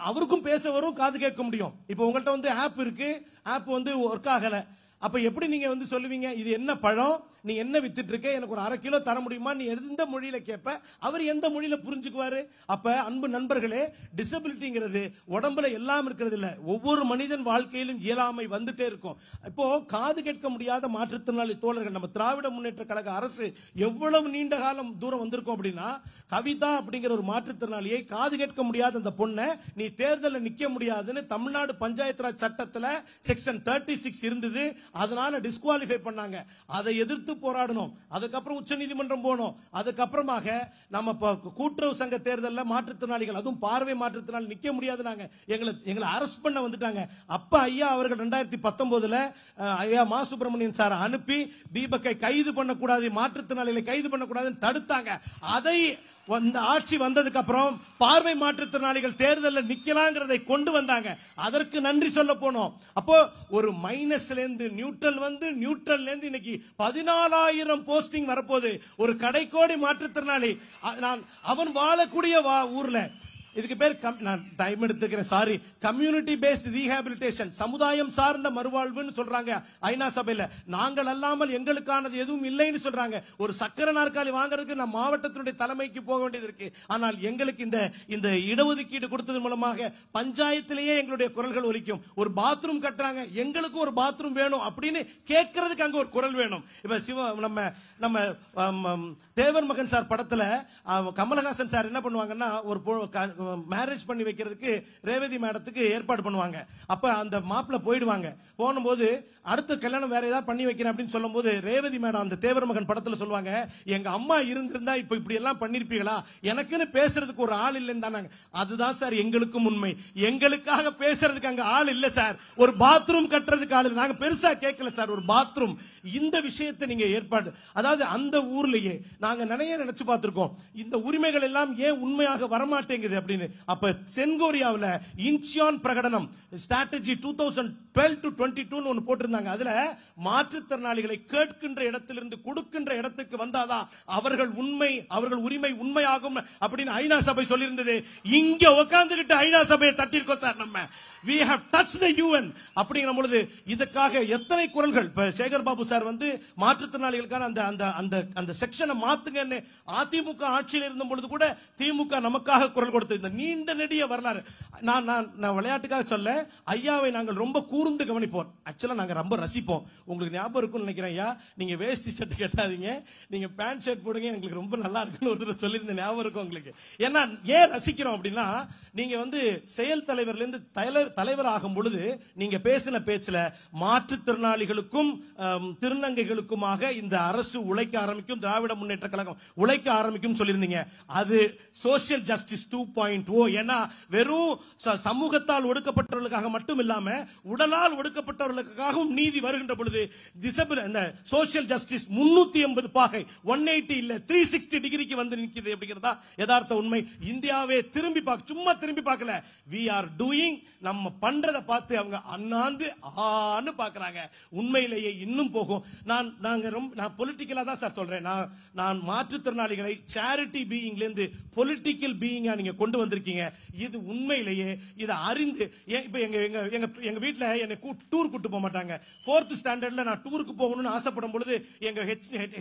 அவருக்கும் பேச வரும், காது கேட்க முடியும். இப்ப உங்கள்கிட்ட வந்து ஆப் இருக்கு, ஆப் வந்து ஒர்க் ஆகல, அப்ப எப்படி நீங்க வந்து சொல்லுவீங்க இது என்ன பழம், நீ என்ன வித்துட்டு இருக்க, எனக்கு ஒரு 1/2 கிலோ தர முடியுமா, நீ எந்த மொழியில கேட்ப, அவர் எந்த மொழியில புரிஞ்சுக்குவாரு. அப்ப அன்பு நண்பர்களே, டிசபிலிட்டிங்கிறது உடம்புல எல்லாம் இருக்கிறது இல்ல, ஒவ்வொரு மனிதன் வாழ்க்கையிலும் இயலாமை வந்துட்டே இருக்கும். இப்போ காது கேட்க முடியாத மாற்றுத்திறனாளி தோழர்கள், நம்ம திராவிட முன்னேற்ற கழக அரசு எவ்வளவு நீண்ட காலம் தூரம் வந்திருக்கோம் அப்படின்னா, கவிதா அப்படிங்கிற ஒரு மாற்றுத்திறனாளியை காது கேட்க முடியாத அந்த பொண்ணை நீ தேர்தலில் நிக்க முடியாதுன்னு தமிழ்நாடு பஞ்சாயத்து ராஜ் சட்டத்தில் செக்ஷன் 36 இருந்தது, அதனால டிஸ்குவாலிஃபை பண்ணாங்க. அதை எதிர்த்து போராடணும். அதுக்கப்புறம் உச்ச நீதிமன்றம் போனோம். அதுக்கப்புறமாக நம்ம கூட்டுறவு சங்க தேர்தலில் மாற்றுத்திறனாளிகள், அதுவும் பார்வை மாற்றுத்திறனாளி நிக்க முடியாது, நாங்க எங்களை அரெஸ்ட் பண்ண வந்துட்டாங்க. அப்ப ஐயா அவர்கள் 2019 ஐயா மா சுப்பிரமணியன் சார் அனுப்பி தீபக்கை கைது பண்ணக்கூடாது, மாற்றுத்திறனாளிகளை கைது பண்ணக்கூடாதுன்னு தடுத்தாங்க. அதை ஆட்சி வந்ததுக்கு அப்புறம் பார்வை மாற்றுத்திறனாளிகள் தேர்தலில் நிக்கலாங்கிறதை கொண்டு வந்தாங்க. அதற்கு நன்றி சொல்ல போனோம். அப்போ ஒரு மைனஸ்ல இருந்து நியூட்ரல் வந்து, நியூட்ரல் இருந்து இன்னைக்கு 14,000 போஸ்டிங் வரப்போகுது. ஒரு கடைக்கோடி மாற்றுத்திறனாளி அவன் வாழக்கூடிய ஊர்ல, இதுக்கு பேர் நான் டைம் எடுத்துக்கிறேன், சாரி, கம்யூனிட்டி பேஸ்ட் ரீஹாபிலிட்டேஷன், சமுதாயம் சார்ந்த மறுவாழ்வுன்னு சொல்றாங்க ஐநா சபையில. நாங்கள் அல்லாமல் எங்களுக்கானது எதுவும் இல்லைன்னு சொல்றாங்க. ஒரு சக்கர நாற்காலி வாங்குறதுக்கு நம்ம மாவட்டத்தினுடைய தலைமைக்கு போக வேண்டியது இருக்கு. ஆனால் எங்களுக்கு இந்த இடஒதுக்கீடு கொடுத்தது மூலமாக பஞ்சாயத்திலேயே எங்களுடைய குரல்கள் ஒலிக்கும். ஒரு பாத்ரூம் கட்டுறாங்க, எங்களுக்கு ஒரு பாத்ரூம் வேணும் அப்படின்னு கேட்கறதுக்கு அங்க ஒரு குரல் வேணும். இப்ப நம்ம தேவர் மகன் சார் படத்துல கமலஹாசன் சார் என்ன பண்ணுவாங்கன்னா, ஒரு மேரேஜ் பண்ணி வைக்கிறதுக்கு ரேவதி மேடத்துக்கு ஏற்பாடு பண்ணுவாங்க. அப்ப அந்த மாப்பிள்ள போயிடுவாங்க. போனும்போது அடுத்த கல்யாணம் வேற ஏதாவது பண்ணி வைக்கிறேன் அப்படின்னு சொல்லும் போது ரேவதி மேடம் அந்த தேவர் மகன் படத்துல சொல்லுவாங்க, எங்க அம்மா இருந்திருந்தா இப்ப இப்படி எல்லாம் பண்ணிருப்பீங்களா, எனக்குன்னு பேசுறதுக்கு ஒரு ஆள் இல்லைன்னு தானாங்க. அதுதான் சார் எங்களுக்கும் உண்மை. எங்களுக்காக பேசுறதுக்கு அங்க ஆள் இல்ல சார், ஒரு பாத்ரூம் கட்டுறதுக்கு ஆள். நாங்க பெருசா கேட்கல சார், ஒரு பாத்ரூம். இந்த விஷயத்தை நீங்க ஏற்பாடு, அதாவது அந்த ஊர்லயே நாங்க நிறைய நினைச்சு பார்த்திருக்கோம், இந்த உரிமைகள் எல்லாம் ஏன் உண்மையாக வரமாட்டேங்குது அப்படின்னு. அப்ப சென்கோரியாவில் இன்ச்சியான் பிரகடனம் ஸ்ட்ராட்டஜி 2012 to 22 ஒன்னு போட்டிருந்தாங்க. அதுல மாற்றுத்திறனாளிகளை கேட்கின்ற இடத்திலிருந்து கொடுக்கின்ற இடத்துக்கு வந்தாதான் அவர்கள் உரிமை உண்மையாகும் அப்படின்னு ஐநா சபை சொல்லியிருந்தது. இங்க உட்கார்ந்துகிட்டு ஐநா சபையை தட்டிருக்கோம் சார். நம்ம we have touched the UN அப்படிங்கிற பொழுது இதுக்காக எத்தனை குரல்கள். சேகர் பாபு சார் வந்து மாற்றுத்திறனாளிகளுக்கான அந்த செக்ஷனை மாத்துங்கன்னு அதிமுக ஆட்சியில் இருந்த பொழுது கூட திமுக நமக்காக குரல் கொடுத்து இந்த நீண்ட நெடிய வரலாறு. நான் விளையாட்டுக்காக சொல்ல, ஐயாவை நாங்கள் ரொம்ப கூர்ந்து கவனிப்போம். ஆக்சுவலா நாங்க ரொம்ப ரசிப்போம். உங்களுக்கு ஞாபகம் இருக்கும்னு நினைக்கிறேன் ஐயா, நீங்க வேஷ்டி ஷர்ட் கட்டாதீங்க, நீங்க பேண்ட் ஷர்ட் போடுங்க, எங்களுக்கு ரொம்ப நல்லா இருக்குன்னு ஒருத்தர் சொல்லியிருந்த ஞாபகம் இருக்கும் உங்களுக்கு. ஏன்னா ஏன் ரசிக்கிறோம் அப்படின்னா, நீங்க வந்து செயல் தலைவர்ல இருந்து தலைவர் ஆகும் பொழுது நீங்க பேசின பேச்சுல மாற்றுத்திறனாளிகளுக்கும் திருநங்கைகளுக்குமாக இந்த அரசு உழைக்க ஆரம்பிக்கும், திராவிட முன்னேற்ற கழகம் உழைக்க ஆரம்பிக்கும் சொல்லியிருந்தீங்க. அது சோசியல் ஜஸ்டிஸ் 2.0. ஏன்னா வெறும் சமூகத்தால் ஒடுக்கப்பட்டவர்களுக்காக மட்டும் இல்லாம உடலால் ஒடுக்கப்பட்டவர்களுக்காகவும் நீதி வருகின்ற பொழுது சோசியல் ஜஸ்டிஸ் 380 பாகை 180 இல்ல 360 டிகிரிக்கு வந்து நிற்கிறது அப்படிங்கிறதா யதார்த்த உண்மை. இந்தியாவே சும்மா திரும்பி பார்க்கல. we are doing, நம்ம நம்ம பண்றத பார்த்து அவங்க அண்ணாந்து ஆன்னு பாக்குறாங்க. உண்மையிலேயே இன்னும் போகும். நான் பொலிட்டிக்கலா தான் சார் சொல்றேன். நான் மாற்றுத்திறனாளிகளை சேரிட்டி பீயிங்ல இருந்து பொலிட்டிக்கல் பீயிங்கா நீங்க கொண்டு வந்திருக்கீங்க. இது உண்மையிலேயே இதை அறிந்து இப்ப எங்க வீட்டுல என்னை டூர் கூட்டு போக மாட்டாங்க. 4th ஸ்டாண்டர்ட்ல நான் டூருக்கு போகணும்னு ஆசைப்படும் பொழுது எங்க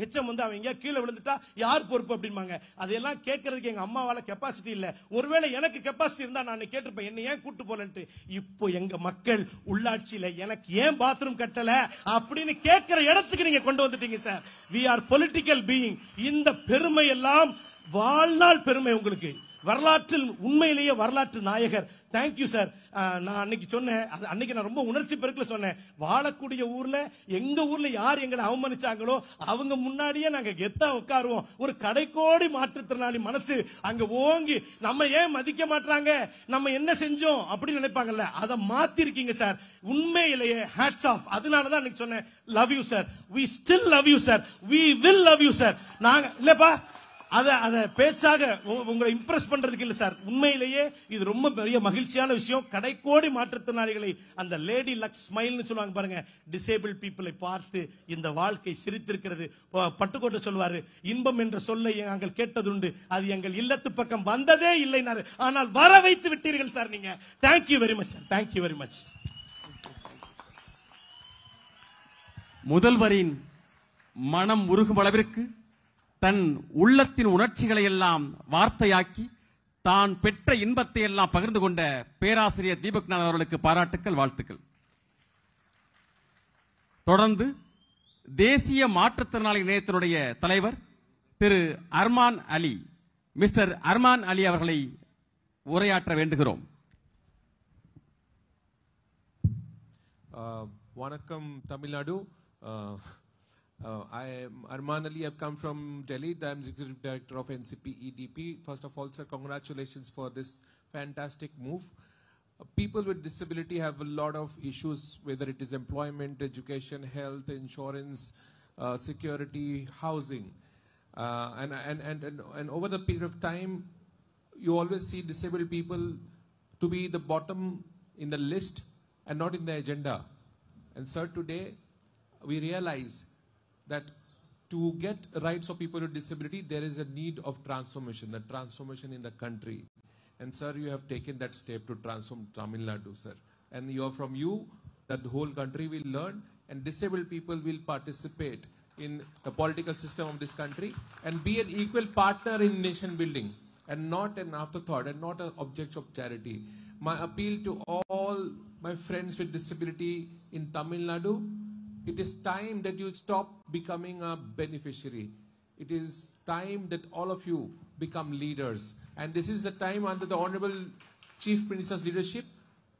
ஹெச்எம் வந்து அவங்க எங்கேயா கீழே விழுந்துட்டா யார் பொறுப்பு அப்படிம்பாங்க. அதெல்லாம் கேட்கறதுக்கு எங்க அம்மாவால கெப்பாசிட்டி இல்ல. ஒருவேளை எனக்கு கெப்பாசிட்டி இருந்தா நான் கேட்டிருப்பேன், என்ன ஏன் கூட்டு போலன்ட்டு. இப்போ எங்க மக்கள் உள்ளாட்சியில எனக்கு ஏன் பாத்ரூம் கட்டல அப்படின்னு கேட்கிற இடத்துக்கு நீங்க கொண்டு வந்துட்டீங்க sir. we are political being. இந்த பெருமை எல்லாம் வாழ்நாள் பெருமை உங்களுக்கு. வரலாற்றில் உண்மையிலேயே வரலாற்று நாயகர். Thank you sir. நான் அன்னைக்கு சொன்னேன், அன்னைக்கு நான் ரொம்ப உணர்ச்சி பெருக்கில் சொன்னேன், வாழக்கூடிய ஊர்ல எங்க ஊர்ல யார் எங்களை அவமானிச்சாங்களோ அவங்க முன்னாடியே நாங்க கெத்தா உட்காருவோம். ஒரு கடைக்கோடி மாற்றுத்திறனாளி மனசு அங்க ஓங்கி நம்ம ஏன் மதிக்க மாட்டாங்க, நம்ம என்ன செஞ்சோம் அப்படின்னு நினைப்பாங்கல்ல, அதை மாத்திருக்கீங்க சார். உண்மையிலேயே ஹேட்ஸ் ஆஃப். அதனாலதான் அன்னைக்கு சொன்னேன், love you sir, we still love you sir, we will love you sir. நாங்க இல்லப்பா அத பேச்சாக உங்களை இம்ப்ரெஸ் பண்றதுக்கு இல்ல சார். உண்மையிலேயே இது ரொம்ப பெரிய மகிழ்ச்சியான விஷயம். கடைக்கோடி மாற்றுத்திறனாளிகளை அந்த லேடி லக் ஸ்மைல்னு சொல்லுவாங்க பாருங்க, டிசேபிள் பீப்புளை பார்த்து இந்த வாழ்க்கை சிரித்திருக்கிறது. பட்டுக்கோட்டை சொல்வாரு, இன்பம் என்ற சொல்லை நாங்கள் கேட்டதுண்டு, அது எங்கள் இல்லத்து பக்கம் வந்ததே இல்லைனாரு, ஆனால் வர வைத்து விட்டீர்கள் சார் நீங்க. Thank you very much sir, thank you very much. முதல்வரின் மனம் உருகும் அளவிற்கு தன் உள்ளத்தின் உணர்ச்சிகளை எல்லாம் வார்த்தையாக்கி தான் பெற்ற இன்பத்தை எல்லாம் பகிர்ந்து கொண்ட பேராசிரியர் தீபக்நாத் அவர்களுக்கு பாராட்டுக்கள், வாழ்த்துக்கள். தொடர்ந்து தேசிய மாற்றுத்திறனாளி நிலையத்தினுடைய தலைவர் திரு அர்மான் அலி, மிஸ்டர் அர்மான் அலி அவர்களை உரையாற்ற வேண்டுகிறோம். வணக்கம் Tamil Nadu. I am Arman Ali. I've come from Delhi. I'm Executive Director of NCP EDP. First of all, sir, congratulations for this fantastic move. People with disability have a lot of issues, whether it is employment, education, health, insurance, security, housing. And over the period of time, you always see disabled people to be the bottom in the list and not in the agenda. And sir, today we realize that to get rights of people with disability, there is a need of transformation, the transformation in the country. And sir, you have taken that step to transform Tamil Nadu, sir. And from you, that the whole country will learn, and disabled people will participate in the political system of this country and be an equal partner in nation building, and not an afterthought, and not an object of charity. My appeal to all my friends with disability in Tamil Nadu, it is time that you stop becoming a beneficiary. It is time that all of you become leaders. And this is the time under the Honorable Chief Minister's leadership,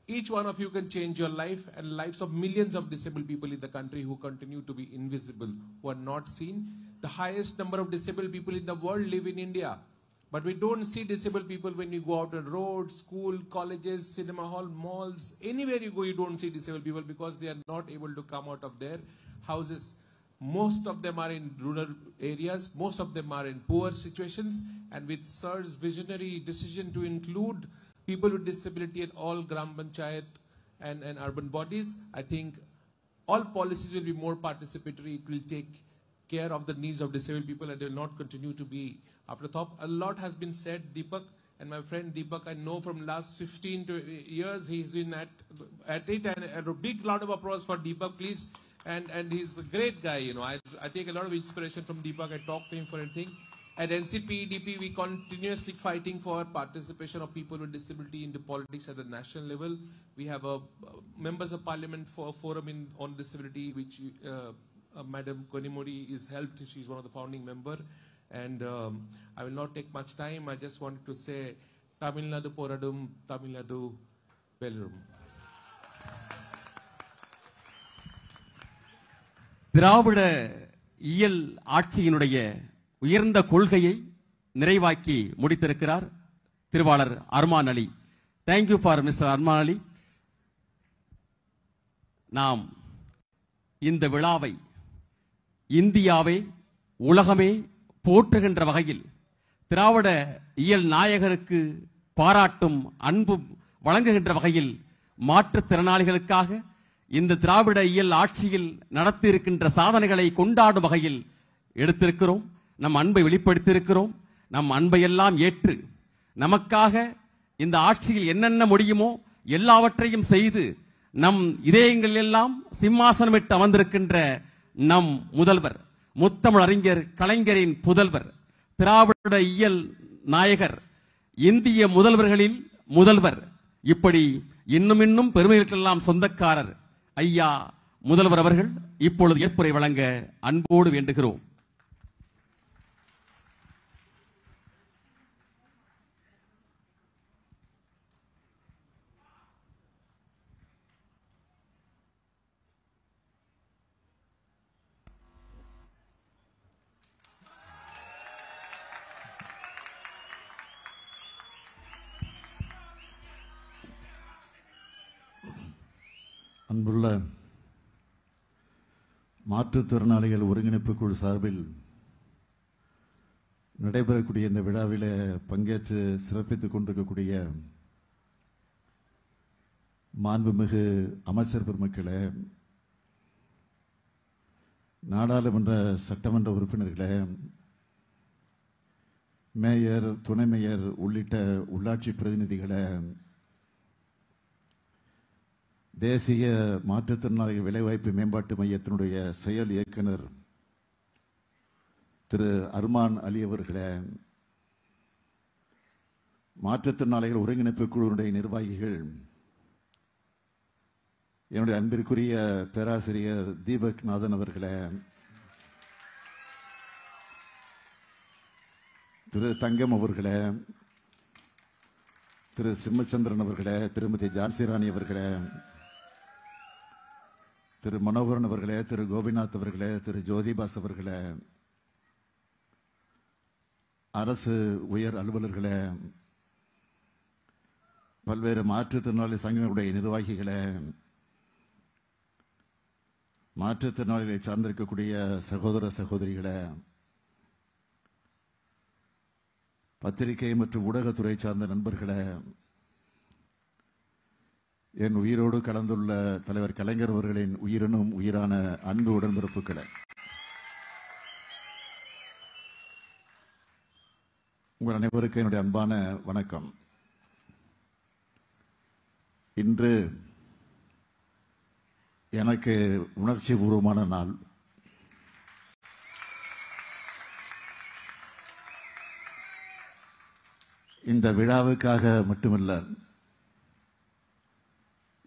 each one of you can change your life and lives of millions of disabled people in the country who continue to be invisible, who are not seen. The highest number of disabled people in the world live in India. But we don't see disabled people when you go out on roads, school, colleges, cinema hall, malls. Anywhere you go, you don't see disabled people because they are not able to come out of their houses. Most of them are in rural areas. Most of them are in poor situations. And with Sir's visionary decision to include people with disability at all Gram Panchayat and urban bodies, I think all policies will be more participatory. It will take care of the needs of disabled people, and they will not continue to be afterthought. A lot has been said, Deepak, and my friend Deepak, I know from last 15 years he's been at it, and a big round of applause for Deepak, please. And he's a great guy, you know. I take a lot of inspiration from Deepak. I talk to him for anything. At NCP EDP, we continuously fighting for participation of people with disability into politics at the national level. We have a members of parliament for forum on disability, which Madam Konimori is helped. She's one of the founding member. And I will not take much time. I just wanted to say, Tamil Nadu Poradum, Tamil Nadu Belrum. திராவிட இயல் ஆட்சியினுடைய உயர்ந்த கொள்கையை நிறைவாக்கி முடித்திருக்கிறார் திருவாளர் அர்மான் அலி. Thank you for mister Arman அலி. நாம் இந்த விழாவை இந்தியாவே உலகமே போற்றுகின்ற வகையில் திராவிட இயல் நாயகருக்கு பாராட்டும் அன்பும் வழங்குகின்ற வகையில் மாற்றுத்திறனாளிகளுக்காக இந்த திராவிட இயல் ஆட்சியில் நடத்தி இருக்கின்ற சாதனைகளை கொண்டாடும் வகையில் எடுத்திருக்கிறோம். நம் அன்பை வெளிப்படுத்தியிருக்கிறோம். நம் அன்பையெல்லாம் ஏற்று நமக்காக இந்த ஆட்சியில் என்னென்ன முடியுமோ எல்லாவற்றையும் செய்து நம் இதயங்களில் எல்லாம் சிம்மாசனமிட்டு அமர்ந்திருக்கின்ற நம் முதல்வர், முத்தமிழ் அறிஞர் கலைஞரின் புதல்வர், திராவிட இயல் நாயகர், இந்திய முதல்வர்களில் முதல்வர், இப்படி இன்னும் பெருமைகளுக்கெல்லாம் சொந்தக்காரர் ஐயா முதல்வர் அவர்கள் இப்பொழுது ஏற்புரை வழங்க அன்போடு வேண்டுகிறோம். அன்புள்ள மாற்றுத்திறனாளிகள் ஒருங்கிணைப்பு குழு சார்பில் நடைபெறக்கூடிய இந்த விழாவில் பங்கேற்று சிறப்பித்துக் கொண்டிருக்கக்கூடிய மாண்புமிகு அமைச்சர் பெருமக்களே, நாடாளுமன்ற சட்டமன்ற உறுப்பினர்களே, மேயர், துணை மேயர் உள்ளிட்ட உள்ளாட்சி பிரதிநிதிகளே, தேசிய மாற்றுத்திறனாளிகள் வேலைவாய்ப்பு மேம்பாட்டு மையத்தினுடைய செயல் இயக்குனர் திரு அர்மான் அலி அவர்களே, மாற்றுத்திறனாளிகள் ஒருங்கிணைப்பு குழுவினுடைய நிர்வாகிகள், என்னுடைய அன்பிற்குரிய பேராசிரியர் தீபக் நாதன் அவர்களே, திரு தங்கம் அவர்களே, திரு சிம்மச்சந்திரன் அவர்களே, திருமதி ஜான்சிராணி அவர்களே, திரு மனோகரன் அவர்களே, திரு கோபிநாத் அவர்களே, திரு ஜோதிபாஸ் அவர்களே, அரசு உயர் அலுவலர்களே, பல்வேறு மாற்றுத்திறனாளி சங்கங்களுடைய நிர்வாகிகளே, மாற்றுத்திறனாளிகளை சார்ந்திருக்கக்கூடிய சகோதர சகோதரிகளே, பத்திரிகை மற்றும் ஊடகத்துறை சார்ந்த நண்பர்களே, என் உயிரோடு கலந்துள்ள தலைவர் கலைஞர் அவர்களின் உயிரினும் உயிரான அன்பு உடன்பிறப்புகளே, உங்கள் அனைவருக்கும் என்னுடைய அன்பான வணக்கம். இன்று எனக்கு உணர்ச்சி பூர்வமான நாள். இந்த விழாவுக்காக மட்டுமல்ல,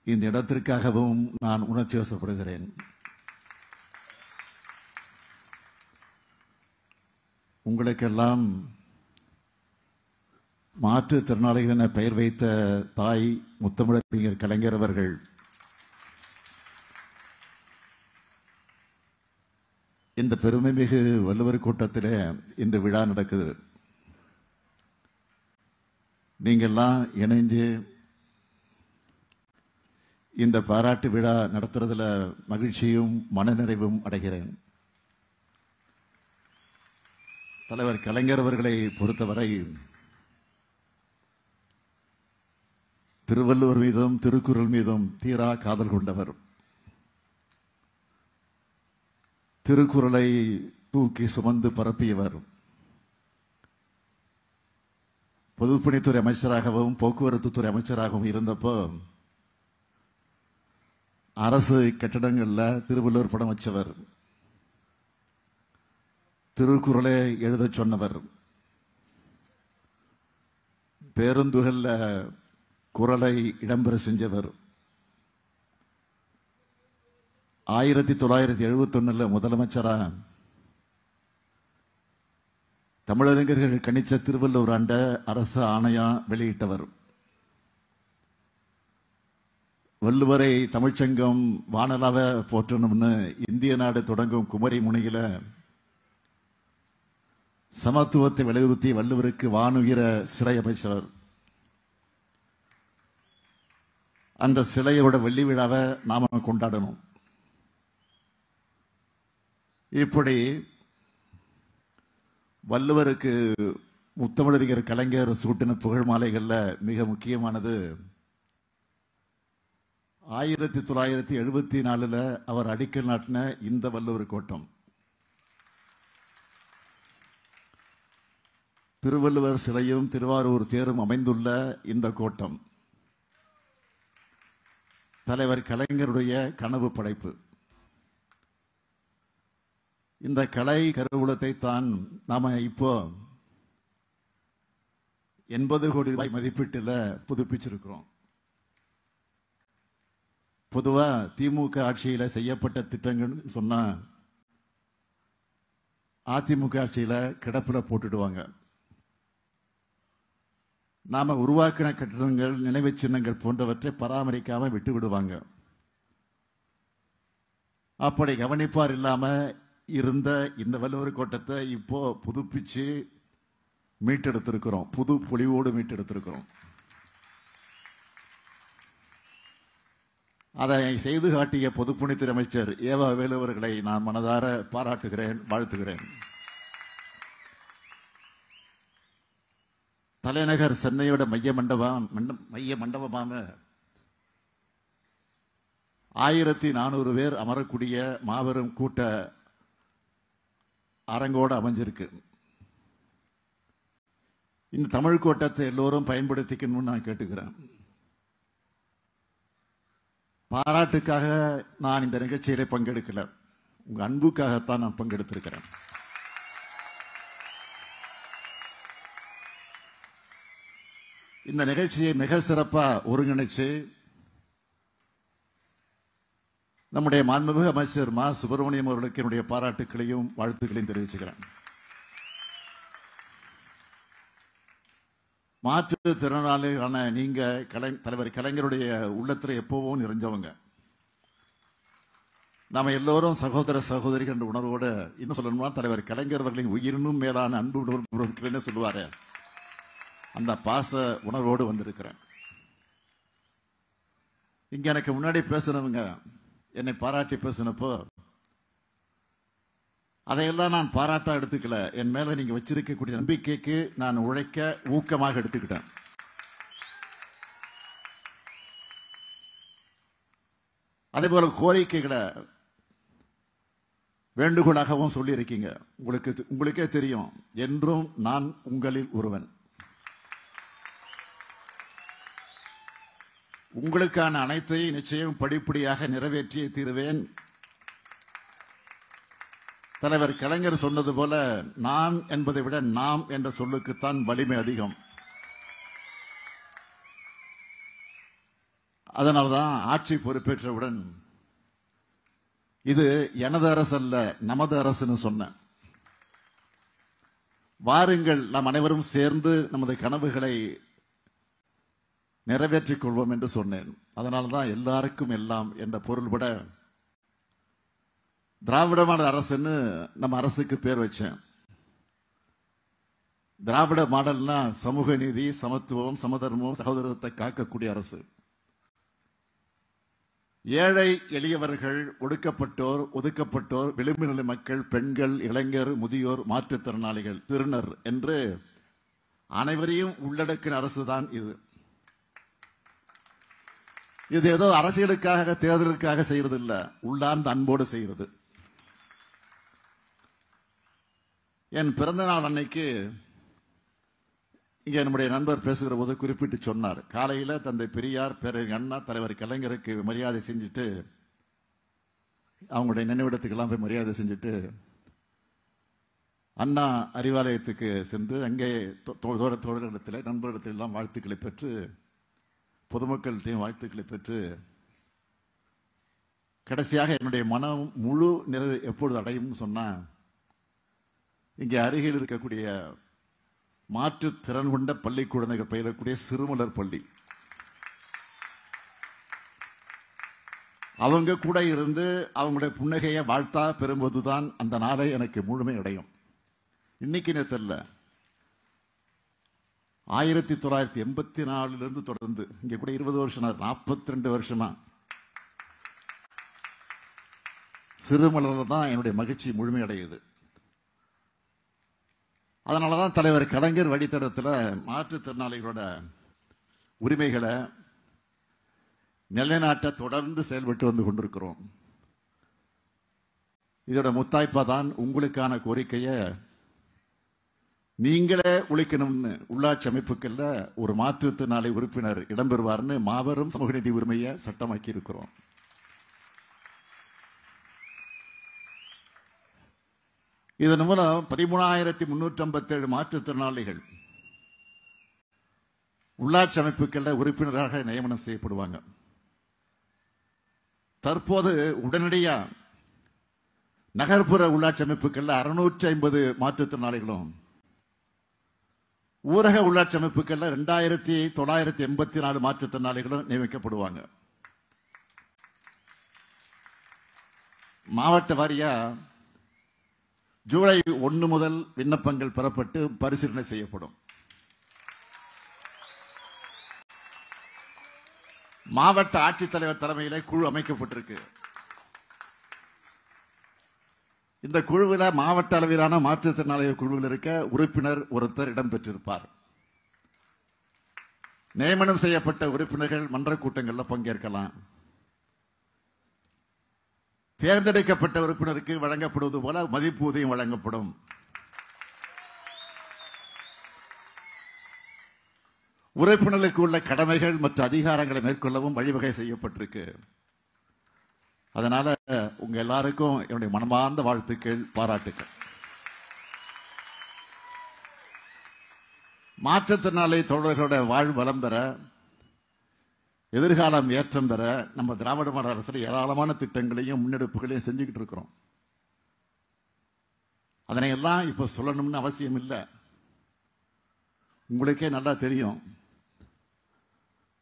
இந்த இடத்திற்காகவும் நான் உணர்ச்சி வசப்படுகிறேன். உங்களுக்கெல்லாம் மாற்றுத்திறனாளிகள் என பெயர் வைத்த தாய் முத்தமிழறிஞர் கலைஞர் அவர்கள் இந்த பெருமைமிகு வள்ளுவர் கூட்டத்திலே இன்று விழா நடக்குது. நீங்கெல்லாம் இணைஞ்சு இந்த பாராட்டு விழா நடத்துறதுல மகிழ்ச்சியும் மனநிறைவும் அடைகிறேன். தலைவர் கலைஞர் அவர்களை பொறுத்தவரை திருவள்ளுவர் மீதும் திருக்குறள் மீதும் தீரா காதல் கொண்டவர். திருக்குறளை தூக்கி சுமந்து பரப்பியவர். பொதுப்பணித்துறை அமைச்சராகவும் போக்குவரத்து துறை அமைச்சராகவும் இருந்தப்போ அரசு கட்டடங்கள்ல திருவள்ளுவர் படம் வச்சவர். திருக்குறளை எழுத சொன்னவர். பேருந்துகள்ல குறளை இடம்பெற செஞ்சவர். 1971 முதலமைச்சரா தமிழறிஞர்கள் கணிச்ச திருவள்ளுவர் ஆண்ட அரசு ஆணையா வெளியிட்டவர். வள்ளுவரை தமிழ்ச்சங்கம் வானலாவ போற்றணும்னு இந்திய நாடு தொடங்கும் குமரி முனையில சமத்துவத்தை வலியுறுத்தி வள்ளுவருக்கு வானுயிர சிலை அமைச்சவர். அந்த சிலையோட வெள்ளி விழாவை நாம கொண்டாடணும். இப்படி வள்ளுவருக்கு முத்தமிழறிஞர் கலைஞர் சூட்டின புகழ் மாலைகள்ல மிக முக்கியமானது 1974 அவர் அடிக்கல் நாட்டின இந்த வள்ளுவர் கோட்டம் திருவள்ளுவர் சிலையும் திருவாரூர் தேரும் அமைந்துள்ள இந்த கோட்டம் தலைவர் கலைஞருடைய கனவு படைப்பு. இந்த கலை கருவூலத்தை தான் நாம இப்போ 80 கோடி ரூபாய் மதிப்பீட்டில் புதுப்பிச்சிருக்கிறோம். பொதுவா திமுக ஆட்சியில செய்யப்பட்ட திட்டங்கள் சொன்னா அதிமுக ஆட்சியில கிடப்புல போட்டுடுவாங்க. நாம உருவாக்கின கட்டடங்கள், நினைவு சின்னங்கள் போன்றவற்றை பராமரிக்காம விட்டு விடுவாங்க. அப்படி கவனிப்பார் இல்லாம இருந்த இந்த வள்ளுவர் கோட்டத்தை இப்போ புதுப்பிச்சு மீட்டெடுத்திருக்கிறோம். புது பொலிவோடு மீட்டெடுத்திருக்கிறோம். அதை செய்து காட்டிய பொதுப்பணித்துறை அமைச்சர் ஏவா வேலு அவர்களை நான் மனதார பாராட்டுகிறேன், வாழ்த்துகிறேன். தலைநகர் சென்னையோட மைய மண்டபமாக 1400 பேர் அமரக்கூடிய மாபெரும் கூட்ட அரங்கோடு அமைஞ்சிருக்கு. இந்த தமிழ் கோட்டத்தை எல்லோரும் பயன்படுத்திக்கணும்னு நான் கேட்டுக்கிறேன். பாராட்டுக்காக நான் இந்த நிகழ்ச்சியில பங்கெடுக்கல, உங்க அன்புக்காகத்தான் நான் பங்கெடுத்திருக்கிறேன். இந்த நிகழ்ச்சியை மிக சிறப்பா ஒருங்கிணைச்சு நம்முடைய மாண்புமிகு அமைச்சர் மா சுப்பிரமணியம் அவர்களுக்கு என்னுடைய பாராட்டுகளையும் வாழ்த்துக்களையும் தெரிவிச்சுக்கிறேன். மாற்றுத்திறனாளிகளான நீங்க தலைவர் கலைஞருடைய உள்ளத்தில் எப்பவும் நிறைஞ்சவங்க. நாம எல்லோரும் சகோதர சகோதரிகள் என்ற உணர்வோடு, இன்னும் சொல்லணும்னா தலைவர் கலைஞர் அவர்களின் உயிரினும் மேலான அன்பு உணர்வு சொல்லுவாரு, அந்த பாச உணர்வோடு வந்திருக்கிறேன். இங்க எனக்கு முன்னாடி பேசினவங்க என்னை பாராட்டி பேசினப்போ அதையெல்லாம் நான் பாராட்டா எடுத்துக்கல. என் மேல நீங்க வச்சிருக்கக்கூடிய நம்பிக்கைக்கு நான் உழைக்க ஊக்கமாக எடுத்துக்கிட்டேன். அதே போல கோரிக்கைகளை வேண்டுகோளாகவும் சொல்லி இருக்கீங்க. உங்களுக்கே தெரியும், என்றும் நான் உங்களில் ஒருவன். உங்களுக்கான அனைத்தையும் நிச்சயம் படிப்படியாக நிறைவேற்றியே தீருவேன். தலைவர் கலைஞர் சொன்னது போல, நான் என்பதை விட நாம் என்ற சொல்லுக்குத்தான் வலிமை அதிகம். அதனால்தான் ஆட்சி பொறுப்பேற்றவுடன் இது எனது அரசு அல்ல, நமது அரசுன்னு சொன்ன. வாருங்கள், நாம் அனைவரும் சேர்ந்து நமது கனவுகளை நிறைவேற்றிக் கொள்வோம் என்று சொன்னேன். அதனால்தான் எல்லாருக்கும் எல்லாம் என்ற பொருள்பட திராவிட மாடல் அரசுன்னு நம்ம அரசுக்கு பேர் வச்சேன். திராவிட மாடல்னா சமூக நீதி, சமத்துவம், சமதர்மம், சகோதரத்தை காக்கக்கூடிய அரசு. ஏழை எளியவர்கள், ஒடுக்கப்பட்டோர், ஒதுக்கப்பட்டோர், விளிம்பு நிலை மக்கள், பெண்கள், இளைஞர், முதியோர், மாற்றுத்திறனாளிகள், திருநர் என்று அனைவரையும் உள்ளடக்கின அரசுதான் இது. இது ஏதோ அரசியலுக்காக, தேர்தலுக்காக செய்யறது இல்ல, உள்ளார்ந்த அன்போடு செய்யறது. என் பிறந்த நாள் அன்னைக்கு இங்க நம்முடைய நண்பர் பேசுகிற போது குறிப்பிட்டு சொன்னார், காலையில தந்தை பெரியார், பேரறிஞர் அண்ணா, தலைவர் கலைஞருக்கு மரியாதை செஞ்சுட்டு, அவங்களுடைய நினைவிடத்துக்கெல்லாம் போய் மரியாதை செஞ்சுட்டு அண்ணா அறிவாலயத்துக்கு சென்று அங்கே தோழர்களிடத்தில், நண்பர்களிடத்தில் எல்லாம் வாழ்த்துக்களை பெற்று, பொதுமக்கள்கிட்டையும் வாழ்த்துக்களை பெற்று, கடைசியாக என்னுடைய மனம் முழு நிறைவு எப்பொழுது அடையும் சொன்னா, இங்கே அருகில் இருக்கக்கூடிய மாற்று திறன் கொண்ட பள்ளி குழந்தைகள் பயிலக்கூடிய சிறுமலர் பள்ளி, அவங்க கூட இருந்து அவங்களுடைய புன்னகையை வாழ்த்தா பெறும்போதுதான் அந்த நாளை எனக்கு முழுமை அடையும். இன்னைக்கு நேரத்தில் 1984 தொடர்ந்து இங்க கூட 20 வருஷம், 42 வருஷமா சிறுமலர்ல தான் என்னுடைய மகிழ்ச்சி முழுமையடையுது. அதனாலதான் தலைவர் கலைஞர் வழித்தடத்தில் மாற்றுத்திறனாளிகளோட உரிமைகளை நிலைநாட்ட தொடர்ந்து செயல்பட்டு வந்து கொண்டிருக்கிறோம். இதோட முத்தாய்ப்பா தான் உங்களுக்கான கோரிக்கையை நீங்களே ஒழிக்கணும்னு உள்ளாட்சி அமைப்புகள்ல ஒரு மாற்றுத்திறனாளி உறுப்பினர் இடம்பெறுவார்னு மாபெரும் சமூக நீதி உரிமையை சட்டமாக்கி இருக்கிறோம். இதன் மூலம் 13,357 மாற்றுத்திறனாளிகள் உள்ளாட்சி அமைப்புகள்ல உறுப்பினராக நியமனம் செய்யப்படுவாங்க. தற்போது உடனடியா நகர்ப்புற உள்ளாட்சி அமைப்புகள்ல 650 மாற்றுத்திறனாளிகளும், ஊரக உள்ளாட்சி அமைப்புகள்ல 2,984 மாற்றுத்திறனாளிகளும் நியமிக்கப்படுவாங்க. மாவட்ட வாரியா ஜூலை 1 முதல் விண்ணப்பங்கள் பெறப்பட்டு பரிசீலனை செய்யப்படும். மாவட்ட ஆட்சித்தலைவர் தலைமையிலே குழு அமைக்கப்பட்டிருக்கு. இந்த குழுவில் மாவட்ட அளவிலான மாற்றுத்திறனாளிகள் குழுவில் இருக்க உறுப்பினர் ஒருத்தர் இடம்பெற்றிருப்பார். நியமனம் செய்யப்பட்ட உறுப்பினர்கள் மன்ற கூட்டங்களில் பங்கேற்கலாம். தேர்ந்தெடுக்கப்பட்ட உறுப்பினருக்கு வழங்கப்படுவது போல மதிப்பூதியம் வழங்கப்படும். உறுப்பினர்களுக்கு உள்ள கடமைகள் மற்றும் அதிகாரங்களை மேற்கொள்ளவும் வழிவகை செய்யப்பட்டிருக்கு. அதனால உங்க எல்லாருக்கும் என்னுடைய மனமார்ந்த வாழ்த்துக்கள், பாராட்டுக்கள். மாற்றுத்திறனாளி தோழர்களோட வாழ்வு வளம் பெற, எதிர்காலம் ஏற்றம் பெற நம்ம திராவிட மாடல் அரசு ஏராளமான திட்டங்களையும் முன்னெடுப்புகளையும் செஞ்சுக்கிட்டு இருக்கிறோம். அதனை எல்லாம் இப்ப சொல்லணும்னு அவசியம் இல்லை, உங்களுக்கே நல்லா தெரியும்.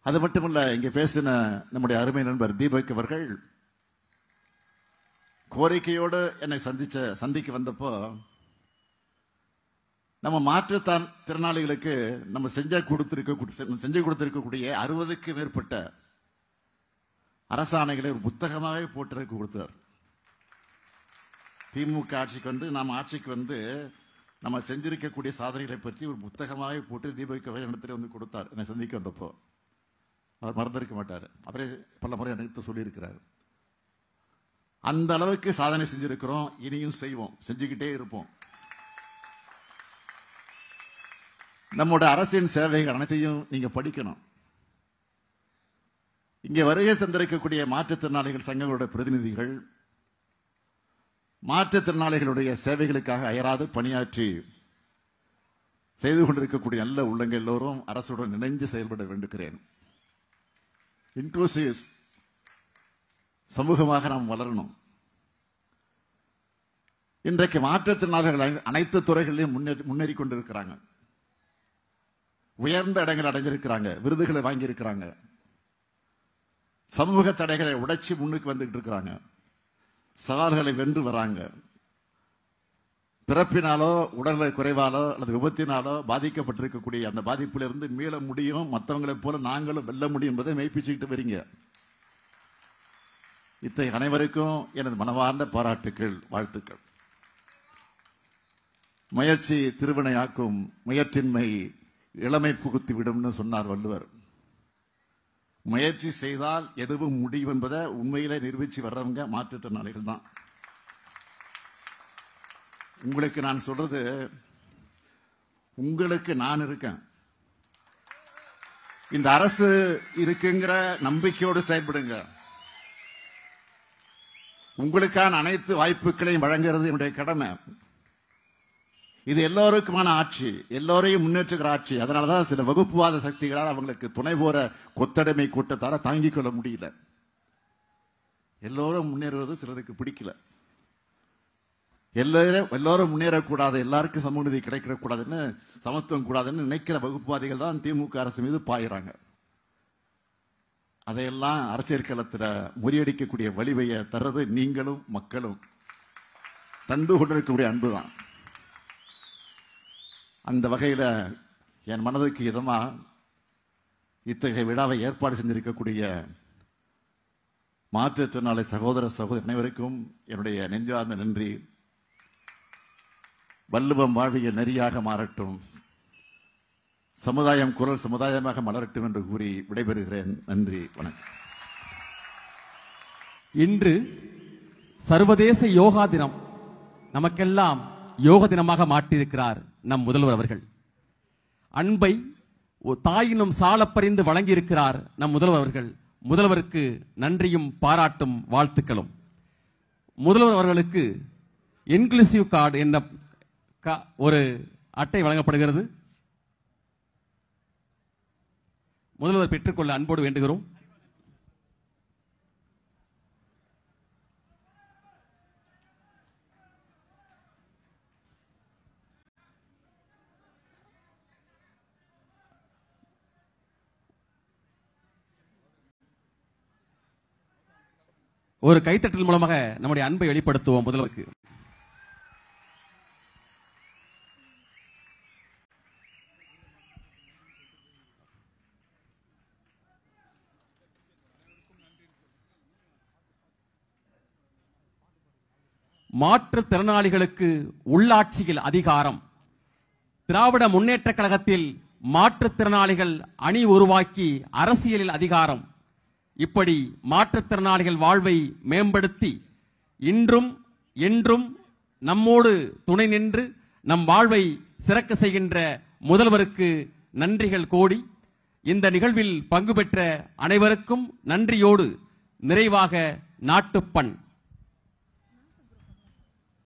அது மட்டுமல்ல, இங்க பேசின நம்முடைய அருமை நண்பர் தீபக் அவர்கள் கோரிக்கையோடு என்னை சந்திக்க வந்தப்போ, நம்ம மாற்றுத்திறனாளிகளுக்கு நம்ம செஞ்சு கொடுத்திருக்கக்கூடிய 60க்கு மேற்பட்ட அரசாணைகளை ஒரு புத்தகமாகவே போட்டு கொடுத்தார். திமுக ஆட்சிக்கு வந்து நாம் ஆட்சிக்கு வந்து நம்ம செஞ்சிருக்கக்கூடிய சாதனைகளை பற்றி ஒரு புத்தகமாகவே போட்டு தீபக் இடத்துல வந்து கொடுத்தார். என்னை சந்திக்க வந்தப்போ அவர் மறந்திருக்க மாட்டார். அவரே பல முறை எனக்கு சொல்லியிருக்கிறார். அந்த அளவுக்கு சாதனை செஞ்சிருக்கிறோம், இனியும் செய்வோம், செஞ்சுக்கிட்டே இருப்போம். நம்முடைய அரசின் சேவைகள் அனைத்தையும் நீங்க படிக்கணும். இங்கே வருகை தந்திருக்கக்கூடிய மாற்றுத்திறனாளிகள் சங்கங்களுடைய பிரதிநிதிகள் மாற்றுத்திறனாளிகளுடைய சேவைகளுக்காக அயராது பணியாற்றி செய்து கொண்டிருக்கக்கூடிய நல்ல உள்ளங்கள் எல்லோரும் அரசுடன் இணைந்து செயல்பட வேண்டுகிறேன். இன்க்ளூசிவ் சமூகமாக நாம் வளரணும். இன்றைக்கு மாற்றுத்திறனாளிகள் அனைத்து துறைகளிலும் முன்னேறி கொண்டிருக்கிறாங்க. உயர்ந்த இடங்கள் அடைஞ்சிருக்கிறாங்க, விருதுகளை வாங்கி இருக்கிறாங்க. சமூக தடைகளை உடைச்சி முன்னுக்கு வந்துட்டு இருக்கிறாங்க. சவால்களை வென்று வராங்க. பிறப்பினாலோ உடல்நல குறைவாலோ அல்லது விபத்தினாலோ பாதிக்கப்பட்டிருக்கக்கூடிய அந்த பாதிப்பிலிருந்து மீள முடியும், மற்றவங்களை போல நாங்களும் வெல்ல முடியும் என்பதை மெய்ப்பிச்சுக்கிட்டு வரீங்க. இத்தகைய அனைவருக்கும் எனது மனவார்ந்த பாராட்டுக்கள், வாழ்த்துக்கள். முயற்சி திருவினையாக்கும், முயற்சின்மை இளமை புகுத்தி விடும்னு சொன்னார் வள்ளுவர். முயற்சி செய்தால் எதுவும் முடியும் என்பதை உண்மையிலே நிரூபிச்சு வர்றவங்க மாற்றுத்திறனாளிகள் தான். உங்களுக்கு நான் சொல்றது, உங்களுக்கு நான் இருக்கேன், இந்த அரசு இருக்குங்கிற நம்பிக்கையோடு செயல்படுங்க. உங்களுக்கான அனைத்து வாய்ப்புகளையும் வழங்குறது என்னுடைய கடமை. இது எல்லோருக்குமான ஆட்சி, எல்லோரையும் முன்னேற்றுகிற ஆட்சி. அதனாலதான் சில வகுப்புவாத சக்திகளால் அவங்களுக்கு துணை போற கொத்தடிமை கூட்டத்தால தாங்கிக் கொள்ள முடியல. எல்லோரும் முன்னேறுவது சிலருக்கு பிடிக்கல. எல்லோரும் முன்னேறக்கூடாது, எல்லாருக்கும் சமூக நீதி கிடைக்கக்கூடாதுன்னு, சமத்துவம் கூடாதுன்னு நினைக்கிற வகுப்புவாதிகள் தான் திமுக அரசு மீது பாயிறாங்க. அதையெல்லாம் அரசியல் களத்தில் முறியடிக்கக்கூடிய வலிமையை தர்றது நீங்களும் மக்களும் தந்து கொண்டிருக்கக்கூடிய அன்புதான். அந்த வகையில் என் மனதுக்கு இதமா இத்தகைய விழாவை ஏற்பாடு செஞ்சிருக்கக்கூடிய மாற்றுத்திறனாளி சகோதர சகோதரி அனைவருக்கும் என்னுடைய நெஞ்சார்ந்த நன்றி. வள்ளுவம் வாழ்வியல் நெறியாக மாறட்டும், சமுதாயம் குரல் சமுதாயமாக மலரட்டும் என்று கூறி விடைபெறுகிறேன். நன்றி, வணக்கம். இன்று சர்வதேச யோகா தினம். நமக்கெல்லாம் யோக தினமாக மாற்றியிருக்கிறார் நம் முதல்வர் அவர்கள். அன்பை தாயினும் சாலப்பறிந்து வழங்கியிருக்கிறார் நம் முதல்வர் அவர்கள். முதல்வருக்கு நன்றியும் பாராட்டும் வாழ்த்துக்களும். முதல்வர் அவர்களுக்கு இன்க்ளூசிவ் கார்டு என்ற ஒரு அட்டை வழங்கப்படுகிறது. முதல்வர் பெற்றுக்கொள்ள அன்போடு வேண்டுகிறோம். ஒரு கைத்தட்டல் மூலமாக நம்முடைய அன்பை வெளிப்படுத்துவோம் முதல்வருக்கு. மாற்றுத்திறனாளிகளுக்கு உள்ளாட்சியில் அதிகாரம். திராவிட முன்னேற்ற கழகத்தில் மாற்றுத்திறனாளிகள் அணி உருவாக்கி அரசியலில் அதிகாரம். இப்படி மாற்றுத்திறனாளிகள் வாழ்வை மேம்படுத்தி இன்றும் என்றும் நம்மோடு துணை நின்று நம் வாழ்வை சிறக்க செய்கின்ற முதல்வருக்கு நன்றிகள் கோடி. இந்த நிகழ்வில் பங்கு பெற்ற அனைவருக்கும் நன்றியோடு நிறைவாக நாட்டுப்பண்.